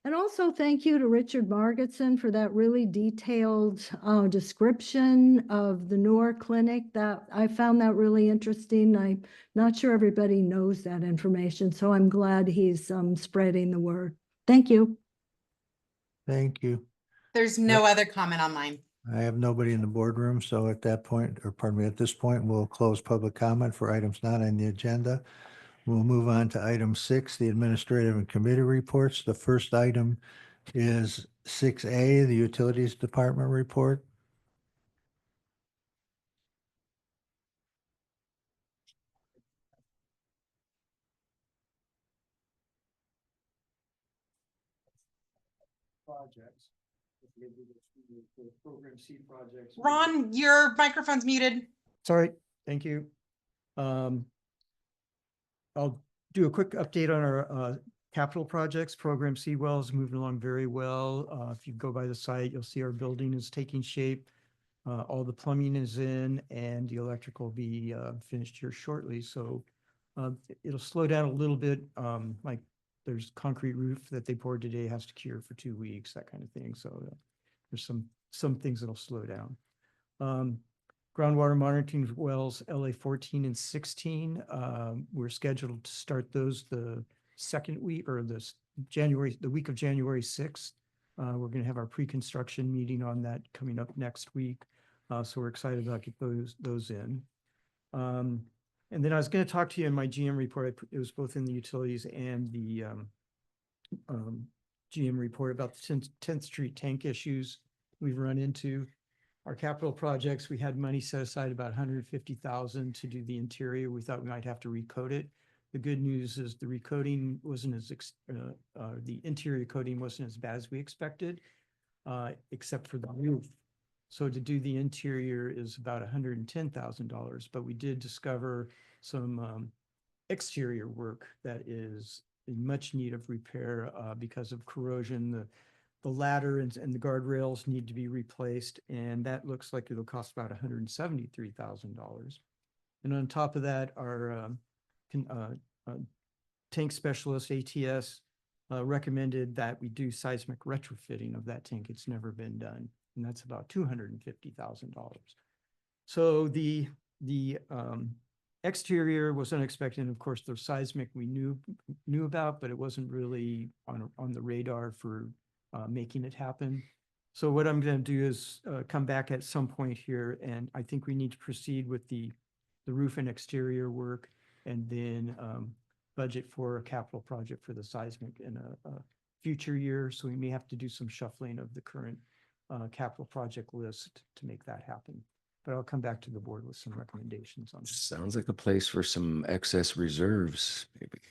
And also thank you to Richard Margetson for that really detailed description of the Noor Clinic. That I found that really interesting. I'm not sure everybody knows that information, so I'm glad he's spreading the word. Thank you. Thank you. There's no other comment online. I have nobody in the boardroom, so at that point, or pardon me, at this point, we'll close public comment for items not on the agenda. We'll move on to item 6, the administrative and committee reports. The first item is 6A, the Utilities Department report. Projects. Program C projects. Ron, your microphone's muted. Sorry, thank you. I'll do a quick update on our capital projects. Program C well is moving along very well. If you go by the site, you'll see our building is taking shape. All the plumbing is in and the electrical will be finished here shortly. So it'll slow down a little bit. Like there's concrete roof that they poured today has to cure for 2 weeks, that kind of thing. So there's some things that'll slow down. Groundwater monitoring wells, LA 14 and 16. We're scheduled to start those the second week or the week of January 6th. We're going to have our pre-construction meeting on that coming up next week. So we're excited about get those in. And then I was going to talk to you in my GM report. It was both in the utilities and the GM report about the 10th Street tank issues we've run into. Our capital projects, we had money set aside about $150,000 to do the interior. We thought we might have to recoat it. The good news is the recoating wasn't as, the interior coating wasn't as bad as we expected, except for the roof. So to do the interior is about $110,000, but we did discover some exterior work that is in much need of repair because of corrosion. The ladder and the guardrails need to be replaced, and that looks like it'll cost about $173,000. And on top of that, our tank specialist, ATS, recommended that we do seismic retrofitting of that tank. It's never been done, and that's about $250,000. So the exterior was unexpected. And of course, the seismic we knew about, but it wasn't really on the radar for making it happen. So what I'm going to do is come back at some point here, and I think we need to proceed with the roof and exterior work, and then budget for a capital project for the seismic in a future year. So we may have to do some shuffling of the current capital project list to make that happen. But I'll come back to the board with some recommendations on this. Sounds like a place for some excess reserves, maybe.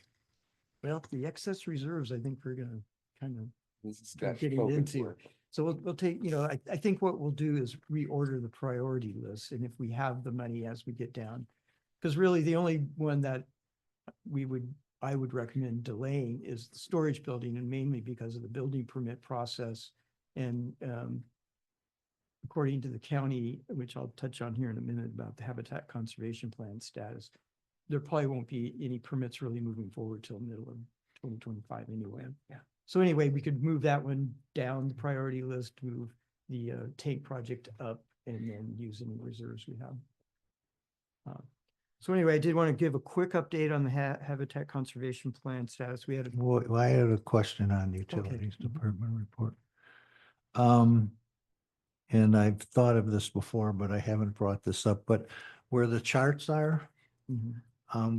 Well, the excess reserves, I think we're going to kind of Got getting spoken into. for. So we'll take, I think what we'll do is reorder the priority list. And if we have the money as we get down, because really the only one that we would I would recommend delaying is the storage building, and mainly because of the building permit process. And according to the county, which I'll touch on here in a minute about the Habitat Conservation Plan status, there probably won't be any permits really moving forward till middle of 2025 anyway. Yeah. So anyway, we could move that one down the priority list, move the tank project up, and then use any reserves we have. So anyway, I did want to give a quick update on the Habitat Conservation Plan status. We had a Well, I had a question on the Utilities Mhm. Department report. And I've thought of this before, but I haven't brought this up, but where the charts are, Mhm.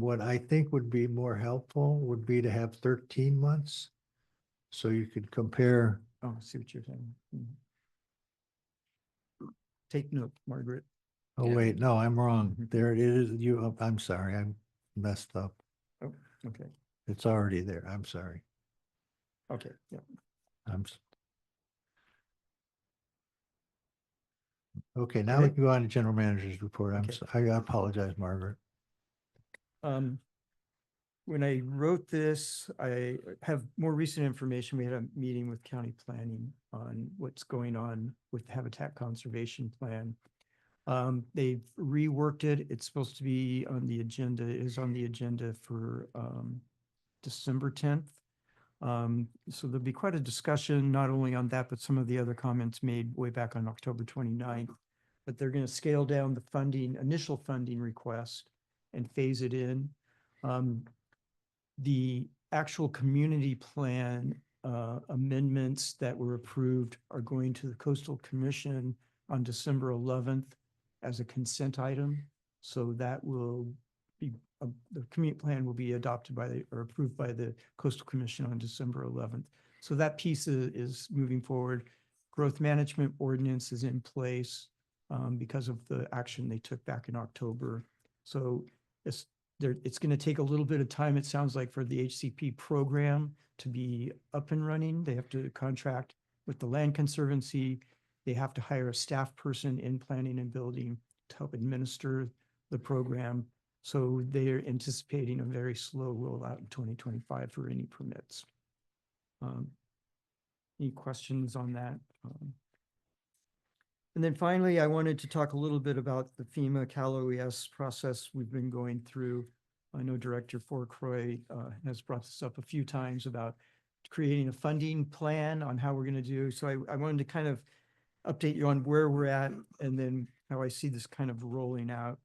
what I think would be more helpful would be to have 13 months. So you could compare, Oh, I see what you're saying. Take note, Margaret. oh, Yeah. wait, no, I'm wrong. Mhm. There it is. I'm sorry, I messed up. Okay, It's already there. I'm sorry. okay, yeah. I'm. Okay, now we Okay. can go on to General Manager's report. Okay. I apologize, Margaret. When I wrote this, I have more recent information. We had a meeting with county planning on what's going on with the Habitat Conservation Plan. They've reworked it. It's supposed to be on the agenda, it is on the agenda for December 10th. So there'll be quite a discussion, not only on that, but some of the other comments made way back on October 29th. But they're going to scale down the funding, initial funding request and phase it in. The actual community plan amendments that were approved are going to the Coastal Commission on December 11th as a consent item. So that will be, the community plan will be adopted by or approved by the Coastal Commission on December 11th. So that piece is moving forward. Growth management ordinance is in place because of the action they took back in October. So it's going to take a little bit of time, it sounds like, for the HCP program to be up and running. They have to contract with the Land Conservancy. They have to hire a staff person in planning and building to help administer the program. So they're anticipating a very slow rollout in 2025 for any permits. Any questions on that? And then finally, I wanted to talk a little bit about the FEMA Cal OES process we've been going through. I know Director Fourcroy has brought this up a few times about creating a funding plan on how we're going to do. So I wanted to kind of update you on where we're at and then how I see this kind of rolling out.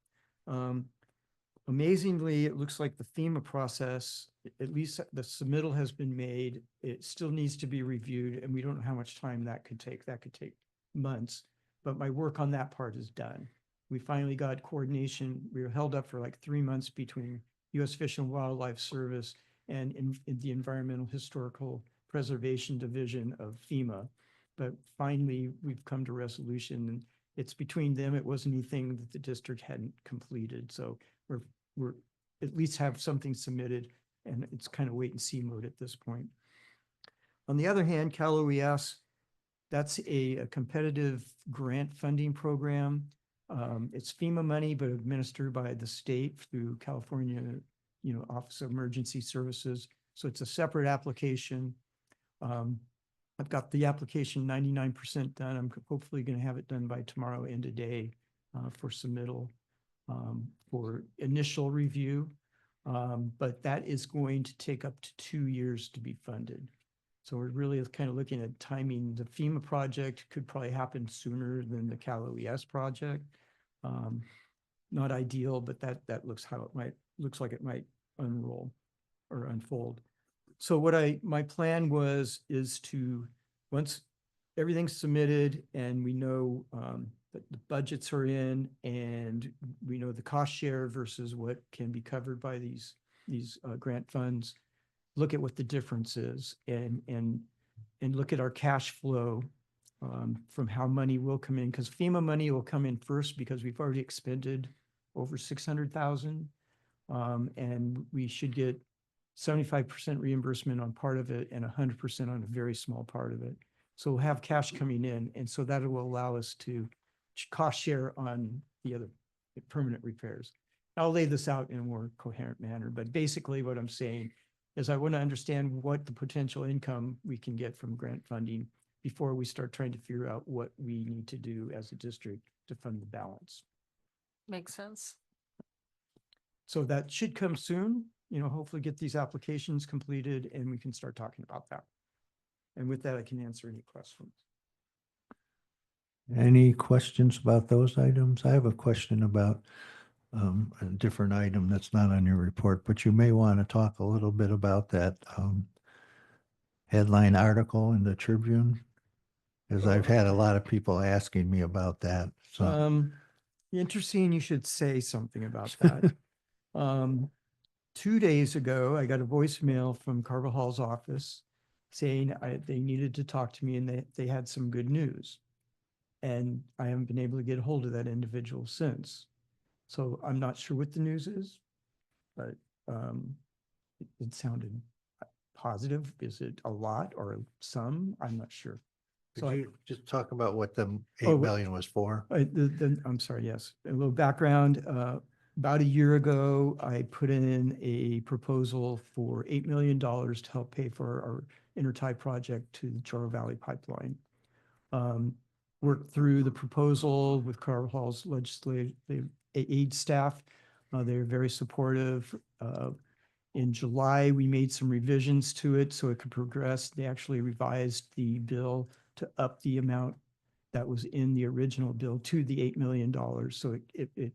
Amazingly, it looks like the FEMA process, at least the submittal has been made. It still needs to be reviewed, and we don't know how much time that could take. That could take months, but my work on that part is done. We finally got coordination. We were held up for like 3 months between U.S. Fish and Wildlife Service and in the Environmental Historical Preservation Division of FEMA. But finally, we've come to resolution, and it's between them. It wasn't anything that the district hadn't completed. So we're at least have something submitted, and it's kind of wait and see mode at this point. On the other hand, Cal OES, that's a competitive grant funding program. It's FEMA money, but administered by the state through California, Office of Emergency Services. So it's a separate application. I've got the application 99% done. I'm hopefully going to have it done by tomorrow end of day for submittal for initial review. But that is going to take up to 2 years to be funded. So we're really kind of looking at timing. The FEMA project could probably happen sooner than the Cal OES project. Not ideal, but that looks like it might unroll or unfold. So my plan is to, once everything's submitted and we know that the budgets are in and we know the cost share versus what can be covered by these grant funds, look at what the difference is and look at our cash flow from how money will come in, because FEMA money will come in first because we've already expended over 600,000, and we should get 75% reimbursement on part of it and 100% on a very small part of it. So we'll have cash coming in, and so that will allow us to cost share on the other permanent repairs. I'll lay this out in a more coherent manner, but basically what I'm saying is I want to understand what the potential income we can get from grant funding before we start trying to figure out what we need to do as a district to fund the balance. Makes sense. So that should come soon, hopefully get these applications completed and we can start talking about that. And with that, I can answer any questions. Any questions about those items? I have a question about a different item that's not on your report, but you may want to talk a little bit about that headline article in the Tribune, because I've had a lot of people asking me about that. So Interesting, you should say something about that. 2 days ago, I got a voicemail from Carvajal's office saying they needed to talk to me and they had some good news. And I haven't been able to get a hold of that individual since. So I'm not sure what the news is, but it sounded positive. Is it a lot or some? I'm not sure. So could you just talk about what the Oh, 8 million was for? I'm sorry, yes. A little background. About a year ago, I put in a proposal for $8 million to help pay for our intertie project to the Choro Valley Pipeline. Worked through the proposal with Carvajal's legislative aid staff. They're very supportive. In July, we made some revisions to it so it could progress. They actually revised the bill to up the amount that was in the original bill to the $8 million. So it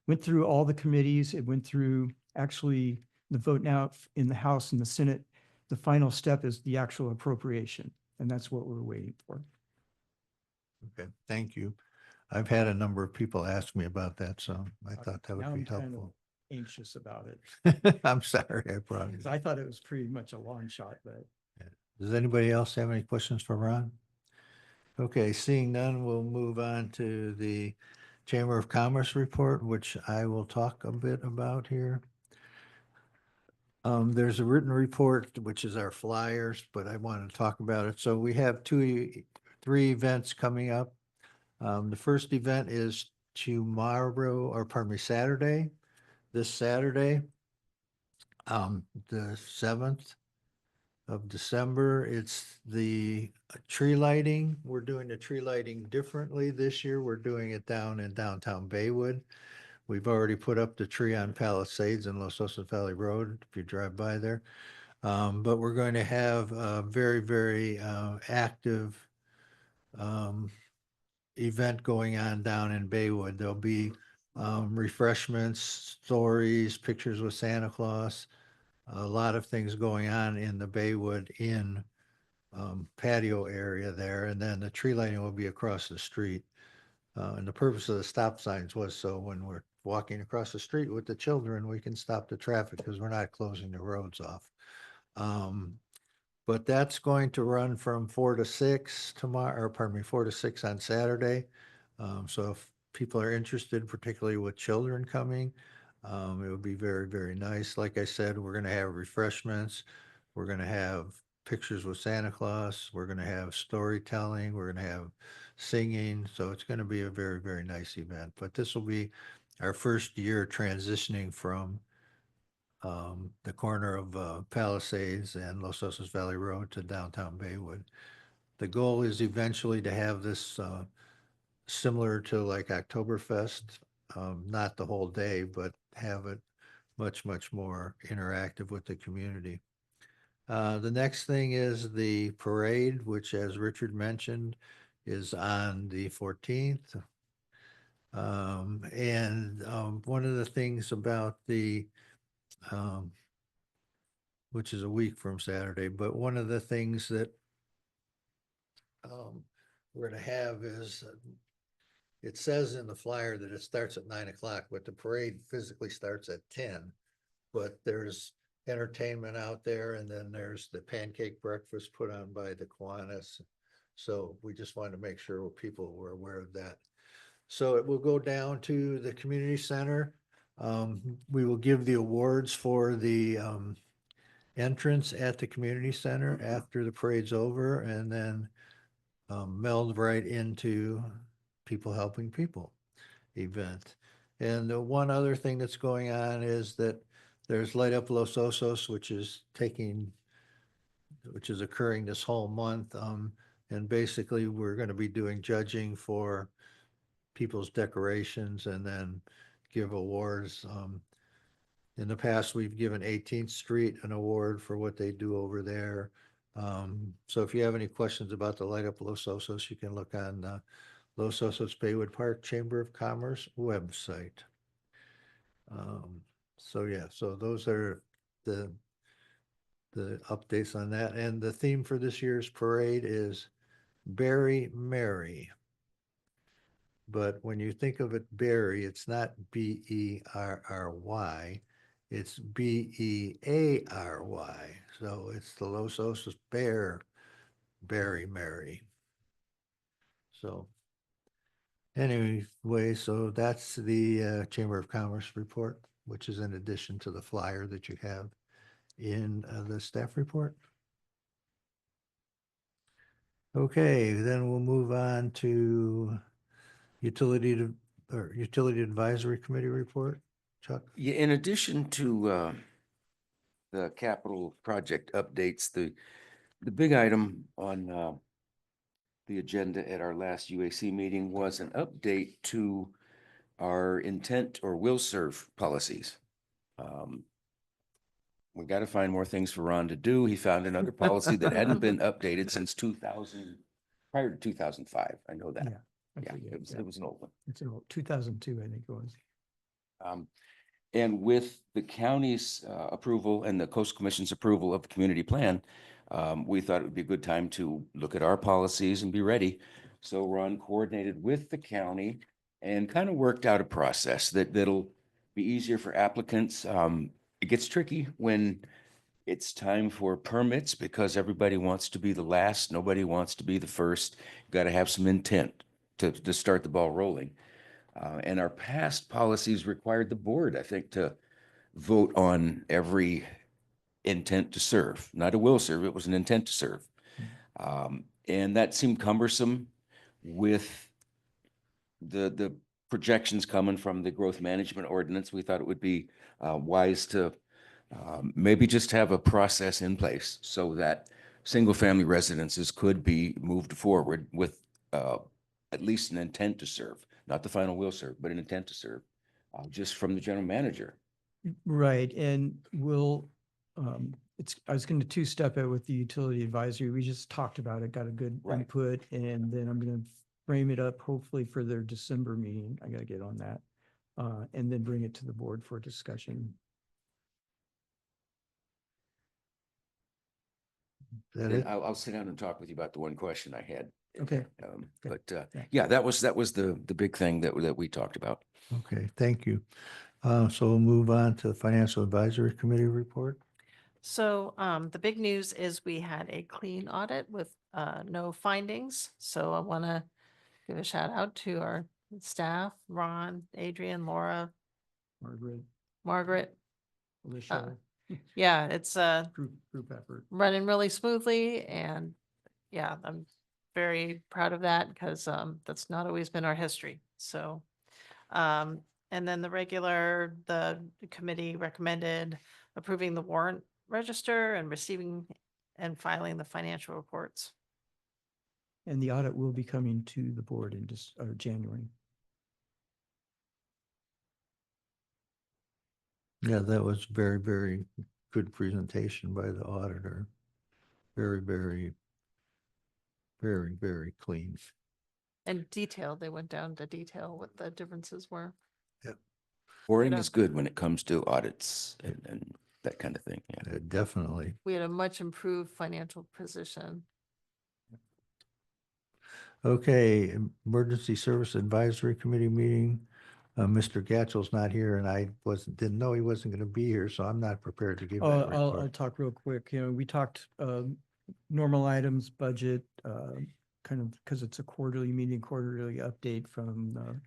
went through all the committees. It went through actually the vote now in the House and the Senate. The final step is the actual appropriation, and that's what we're waiting for. Okay, thank you. I've had a number of people ask me about that, so I thought that Now would be I'm kind of helpful. anxious about it. I'm sorry, I brought it. 'Cause I thought it was pretty much a long shot, but Does anybody else have any questions for Ron? Okay, seeing none, we'll move on to the Chamber of Commerce report, which I will talk a bit about here. There's a written report, which is our flyers, but I wanted to talk about it. So we have three events coming up. The first event is tomorrow, or pardon me, Saturday, this Saturday, the 7th of December. It's the tree lighting. We're doing the tree lighting differently this year. We're doing it down in downtown Baywood. We've already put up the tree on Palisades and Los Osos Valley Road, if you drive by there. But we're going to have a very, very active event going on down in Baywood. There'll be refreshments, stories, pictures with Santa Claus, a lot of things going on in the Baywood Inn patio area there. And then the tree lighting will be across the street. And the purpose of the stop signs was so when we're walking across the street with the children, we can stop the traffic because we're not closing the roads off. But that's going to run from 4 to 6 tomorrow, or pardon me, 4 to 6 on Saturday. So if people are interested, particularly with children coming, it would be very, very nice. Like I said, we're going to have refreshments. We're going to have pictures with Santa Claus. We're going to have storytelling. We're going to have singing. So it's going to be a very, very nice event. But this will be our first year transitioning from the corner of Palisades and Los Osos Valley Road to downtown Baywood. The goal is eventually to have this similar to like Oktoberfest, not the whole day, but have it much, much more interactive with the community. The next thing is the parade, which, as Richard mentioned, is on the 14th. One of the things about the which is a week from Saturday, but one of the things that we're going to have is it says in the flyer that it starts at 9 o'clock, but the parade physically starts at 10. But there's entertainment out there, and then there's the pancake breakfast put on by the Kiwanis. So we just wanted to make sure people were aware of that. So it will go down to the community center. We will give the awards for the entrance at the community center after the parade's over, and then meld right into People Helping People event. And the one other thing that's going on is that there's Light Up Los Osos, which is occurring this whole month. And basically, we're going to be doing judging for people's decorations and then give awards. In the past, we've given 18th Street an award for what they do over there. So if you have any questions about the Light Up Los Osos, you can look on Los Osos Baywood Park Chamber of Commerce website. So yeah, so those are the updates on that. And the theme for this year's parade is Berry Merry. But when you think of it, Berry, it's not Berry, it's Beary. So it's the Los Osos Bear Berry Merry. So anyway, so that's the Chamber of Commerce report, which is in addition to the flyer that you have in the staff report. Okay, then we'll move on to Utility Advisory Committee report. Chuck? Yeah, in addition to the capital project updates, the big item on the agenda at our last UAC meeting was an update to our intent or will serve policies. We got to find more things for Ron to do. He found another policy that hadn't been updated since 2000, prior to 2005. I know that. I Yeah, forget, it was an old one. It's 2002, I think it was. And with the county's approval and the Coastal Commission's approval of the community plan, we thought it would be a good time to look at our policies and be ready. So Ron coordinated with the county and kind of worked out a process that'll be easier for applicants. It gets tricky when it's time for permits because everybody wants to be the last. Nobody wants to be the first. You got to have some intent to start the ball rolling. And our past policies required the board, I think, to vote on every intent to serve, not a will serve, it was an intent to serve. And that seemed cumbersome with the projections coming from the growth management ordinance. We thought it would be wise to maybe just have a process in place so that single-family residences could be moved forward with at least an intent to serve, not the final will serve, but an intent to serve, just from the general manager. Right, and we'll, I was going to two-step it with the utility advisory. We just talked about it, got a good Right. input, and then I'm going to frame it up hopefully for their December meeting. I got to get on that. And then bring it to the board for discussion. Is that And it? I'll sit down and talk with you about the one question I had. Okay. But Yeah. yeah, that was the big thing that we talked about. Okay, thank you. So we'll move on to the Financial Advisory Committee report. So the big news is we had a clean audit with no findings. So I want to give a shout out to our staff, Ron, Adrian, Laura, Margaret. Alicia, Yeah, it's group effort. running really smoothly, and yeah, I'm very proud of that because that's not always been our history. So and then the committee recommended approving the warrant register and receiving and filing the financial reports. And the audit will be coming to the board in January. Yeah, that was very, very good presentation by the auditor. Very, very, very, very clean. And detailed, they went down to detail what the differences were. Boring Yeah. is good when it comes to audits and that kind of thing. Yeah. Definitely. We had a much improved financial position. Okay, Emergency Service Advisory Committee meeting. Mr. Gatchell's not here and I didn't know he wasn't going to be here, so I'm not prepared to give that I'll report. talk real quick. You know, we talked normal items, budget, kind of because it's a quarterly meeting, quarterly update from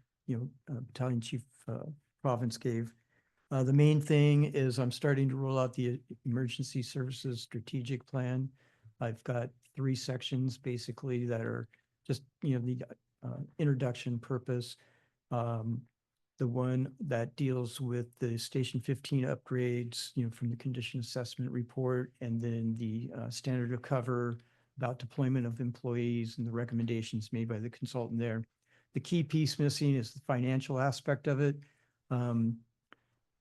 Battalion Chief Province gave. The main thing is I'm starting to roll out the Emergency Services Strategic Plan. I've got 3 sections basically that are just, the introduction purpose. the one that deals with the Station 15 upgrades, from the condition assessment report, and then the standard of cover about deployment of employees and the recommendations made by the consultant there. The key piece missing is the financial aspect of it.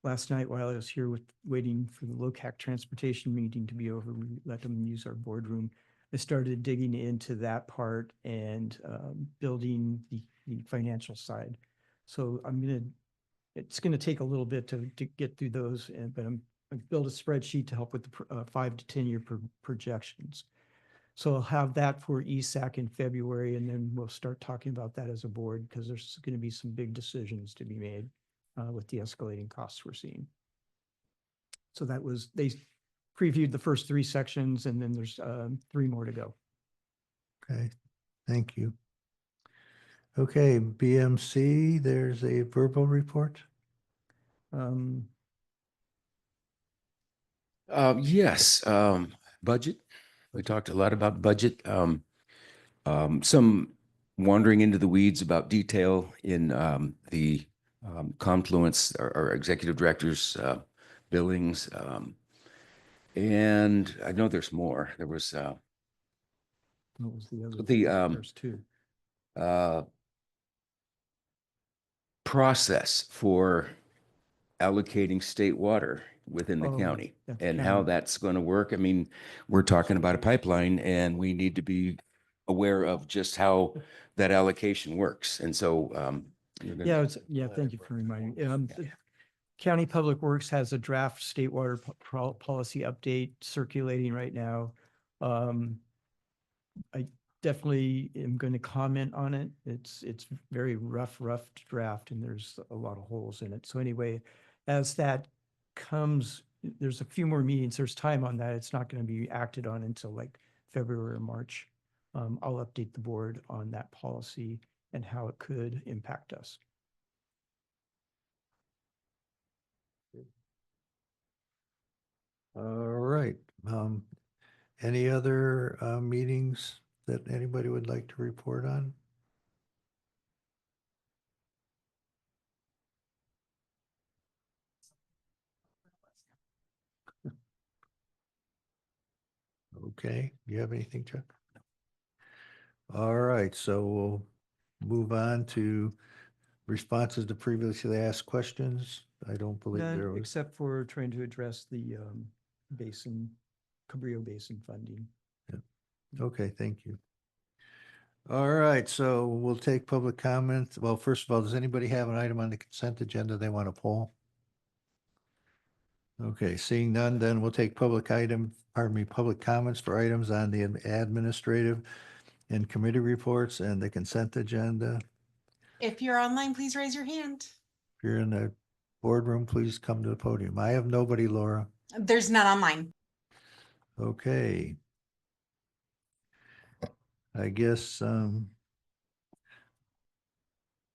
Last night while I was here waiting for the LoCac transportation meeting to be over, we let them use our boardroom. I started digging into that part and building the financial side. So it's gonna take a little bit to get through those, but I've built a spreadsheet to help with the 5 to 10 year projections. So I'll have that for ESAC in February, and then we'll start talking about that as a board, because there's gonna be some big decisions to be made with the escalating costs we're seeing. So they previewed the first 3 sections, and then there's 3 more to go. Okay, thank you. Okay, BMC, there's a verbal report. Yes, budget. We talked a lot about budget. Some wandering into the weeds about detail in the Confluence, our executive director's billings. And I know there's more. There was What was the other? the There's 2. process for allocating state water within the Oh, county at the and how county. that's going to work. I mean, we're talking about a pipeline and we need to be aware of just how that allocation works. And so, you're gonna- Thank you for reminding me. The County Public Works has a draft state water policy update circulating right now. I definitely am going to comment on it. It's very rough draft, and there's a lot of holes in it. So anyway, as that comes, there's a few more meetings. There's time on that. It's not going to be acted on until like February or March. I'll update the board on that policy and how it could impact us. All right. Any other meetings that anybody would like to report on? Okay, you have anything, Chuck? All right, so we'll move on to responses to previously asked questions. I don't believe None, there was. except for trying to address the Cabrillo Basin funding. Okay, thank you. All right, so we'll take public comments. Well, first of all, does anybody have an item on the consent agenda they want to pull? Okay, seeing none, then we'll take public comments for items on the administrative and committee reports and the consent agenda. If you're online, please raise your hand. If you're in the boardroom, please come to the podium. I have nobody, Laura. There's none online. Okay. I guess, can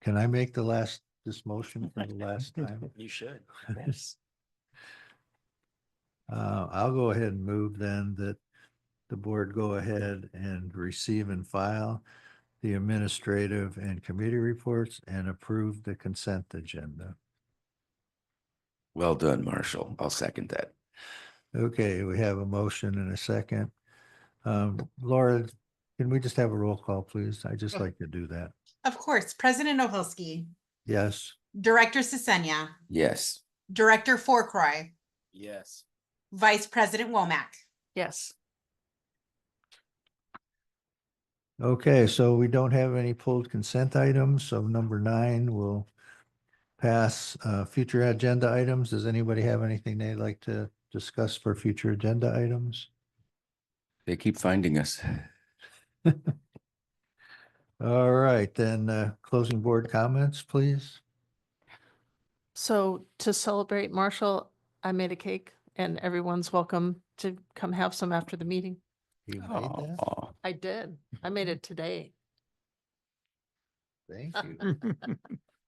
I make this motion for the last time? You should. Yes. I'll go ahead and move then that the board go ahead and receive and file the administrative and committee reports and approve the consent agenda. Well done, Marshall. I'll second that. Okay, we have a motion and a second. Laura, can we just have a roll call, please? I just like to do that. Of course, President Oholsky, Yes. Director Sisenya, Yes. Director Fourcroy, Yes. Vice President Womack. Yes. Okay, so we don't have any pulled consent items, so number 9 will pass. Future agenda items. Does anybody have anything they'd like to discuss for future agenda items? They keep finding us. All right, then closing board comments, please. So to celebrate Marshall, I made a cake and everyone's welcome to come have some after the meeting. You made that? Aw. I did. I made it today. Thank you.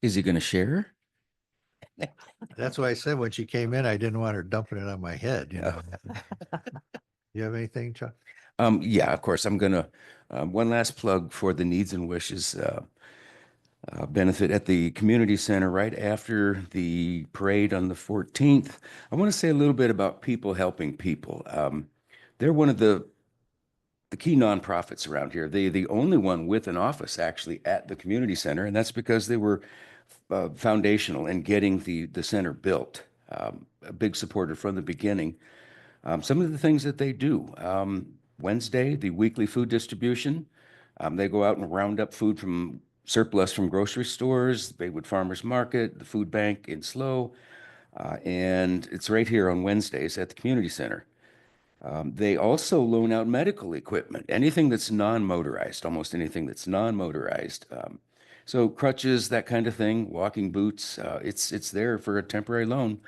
Is he going to share? That's why I said when she came in, I didn't want her dumping it on my head, you know. You have anything, Chuck? Yeah, of course. I'm gonna, one last plug for the needs and wishes. benefit at the community center right after the parade on the 14th. I want to say a little bit about people helping people. They're one of the key nonprofits around here. The only one with an office actually at the community center, and that's because they were foundational in getting the center built. A big supporter from the beginning. Some of the things that they do. Wednesday, the weekly food distribution. They go out and round up food from surplus from grocery stores, Baywood Farmers Market, the food bank in Slow, and it's right here on Wednesdays at the community center. They also loan out medical equipment, anything that's non-motorized, almost anything that's non-motorized. So crutches, that kind of thing, walking boots, it's there for a temporary loan.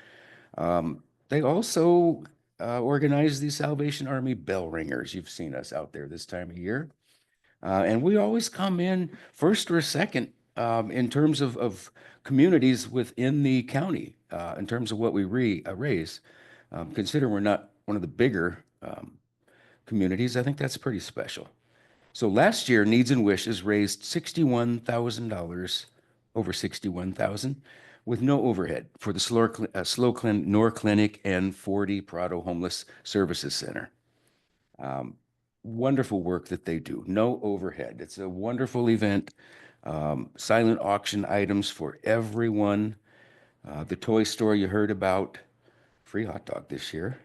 They also organize the Salvation Army bell ringers. You've seen us out there this time of year. And we always come in first or second in terms of communities within the county, in terms of what we raise. Consider we're not one of the bigger communities. I think that's pretty special. So last year, Needs and Wishes raised $61,000, over 61,000, with no overhead for the Nor Clinic and 40 Prado Homeless Services Center. Wonderful work that they do. No overhead. It's a wonderful event. Silent auction items for everyone. The toy store you heard about. Free hot dog this year.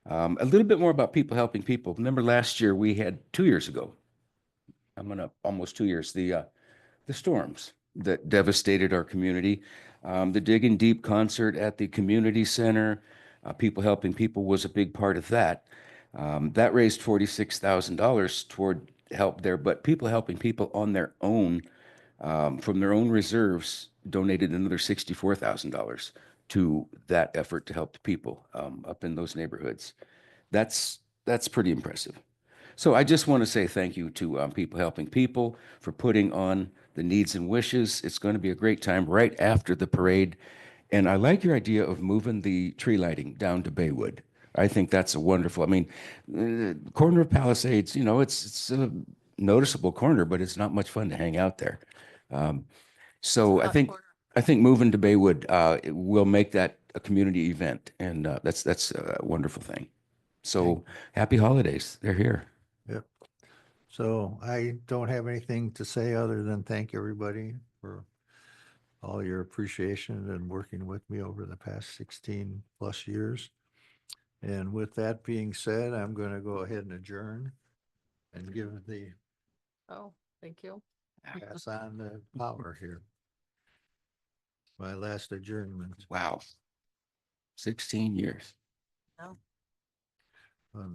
A little bit more about people helping people. Remember last year we had 2 years ago. I'm gonna almost 2 years. The storms that devastated our community. The Digging Deep concert at the community center. People helping people was a big part of that. That raised $46,000 toward help there, but people helping people on their own, from their own reserves, donated another $64,000 to that effort to help the people up in those neighborhoods. That's pretty impressive. So I just want to say thank you to people helping people for putting on the Needs and Wishes. It's going to be a great time right after the parade. And I like your idea of moving the tree lighting down to Baywood. I think that's a wonderful, I mean, corner of Palisades, you know, it's a noticeable corner, but it's not much fun to hang out there. So I think moving to Baywood it will make that a community event, and that's a wonderful thing. So happy holidays. They're here. Yep. So I don't have anything to say other than thank everybody for all your appreciation and working with me over the past 16 plus years. And with that being said, I'm going to go ahead and adjourn and give the Oh, thank you. pass on the power here. My last adjournment. Wow. 16 years. No. On the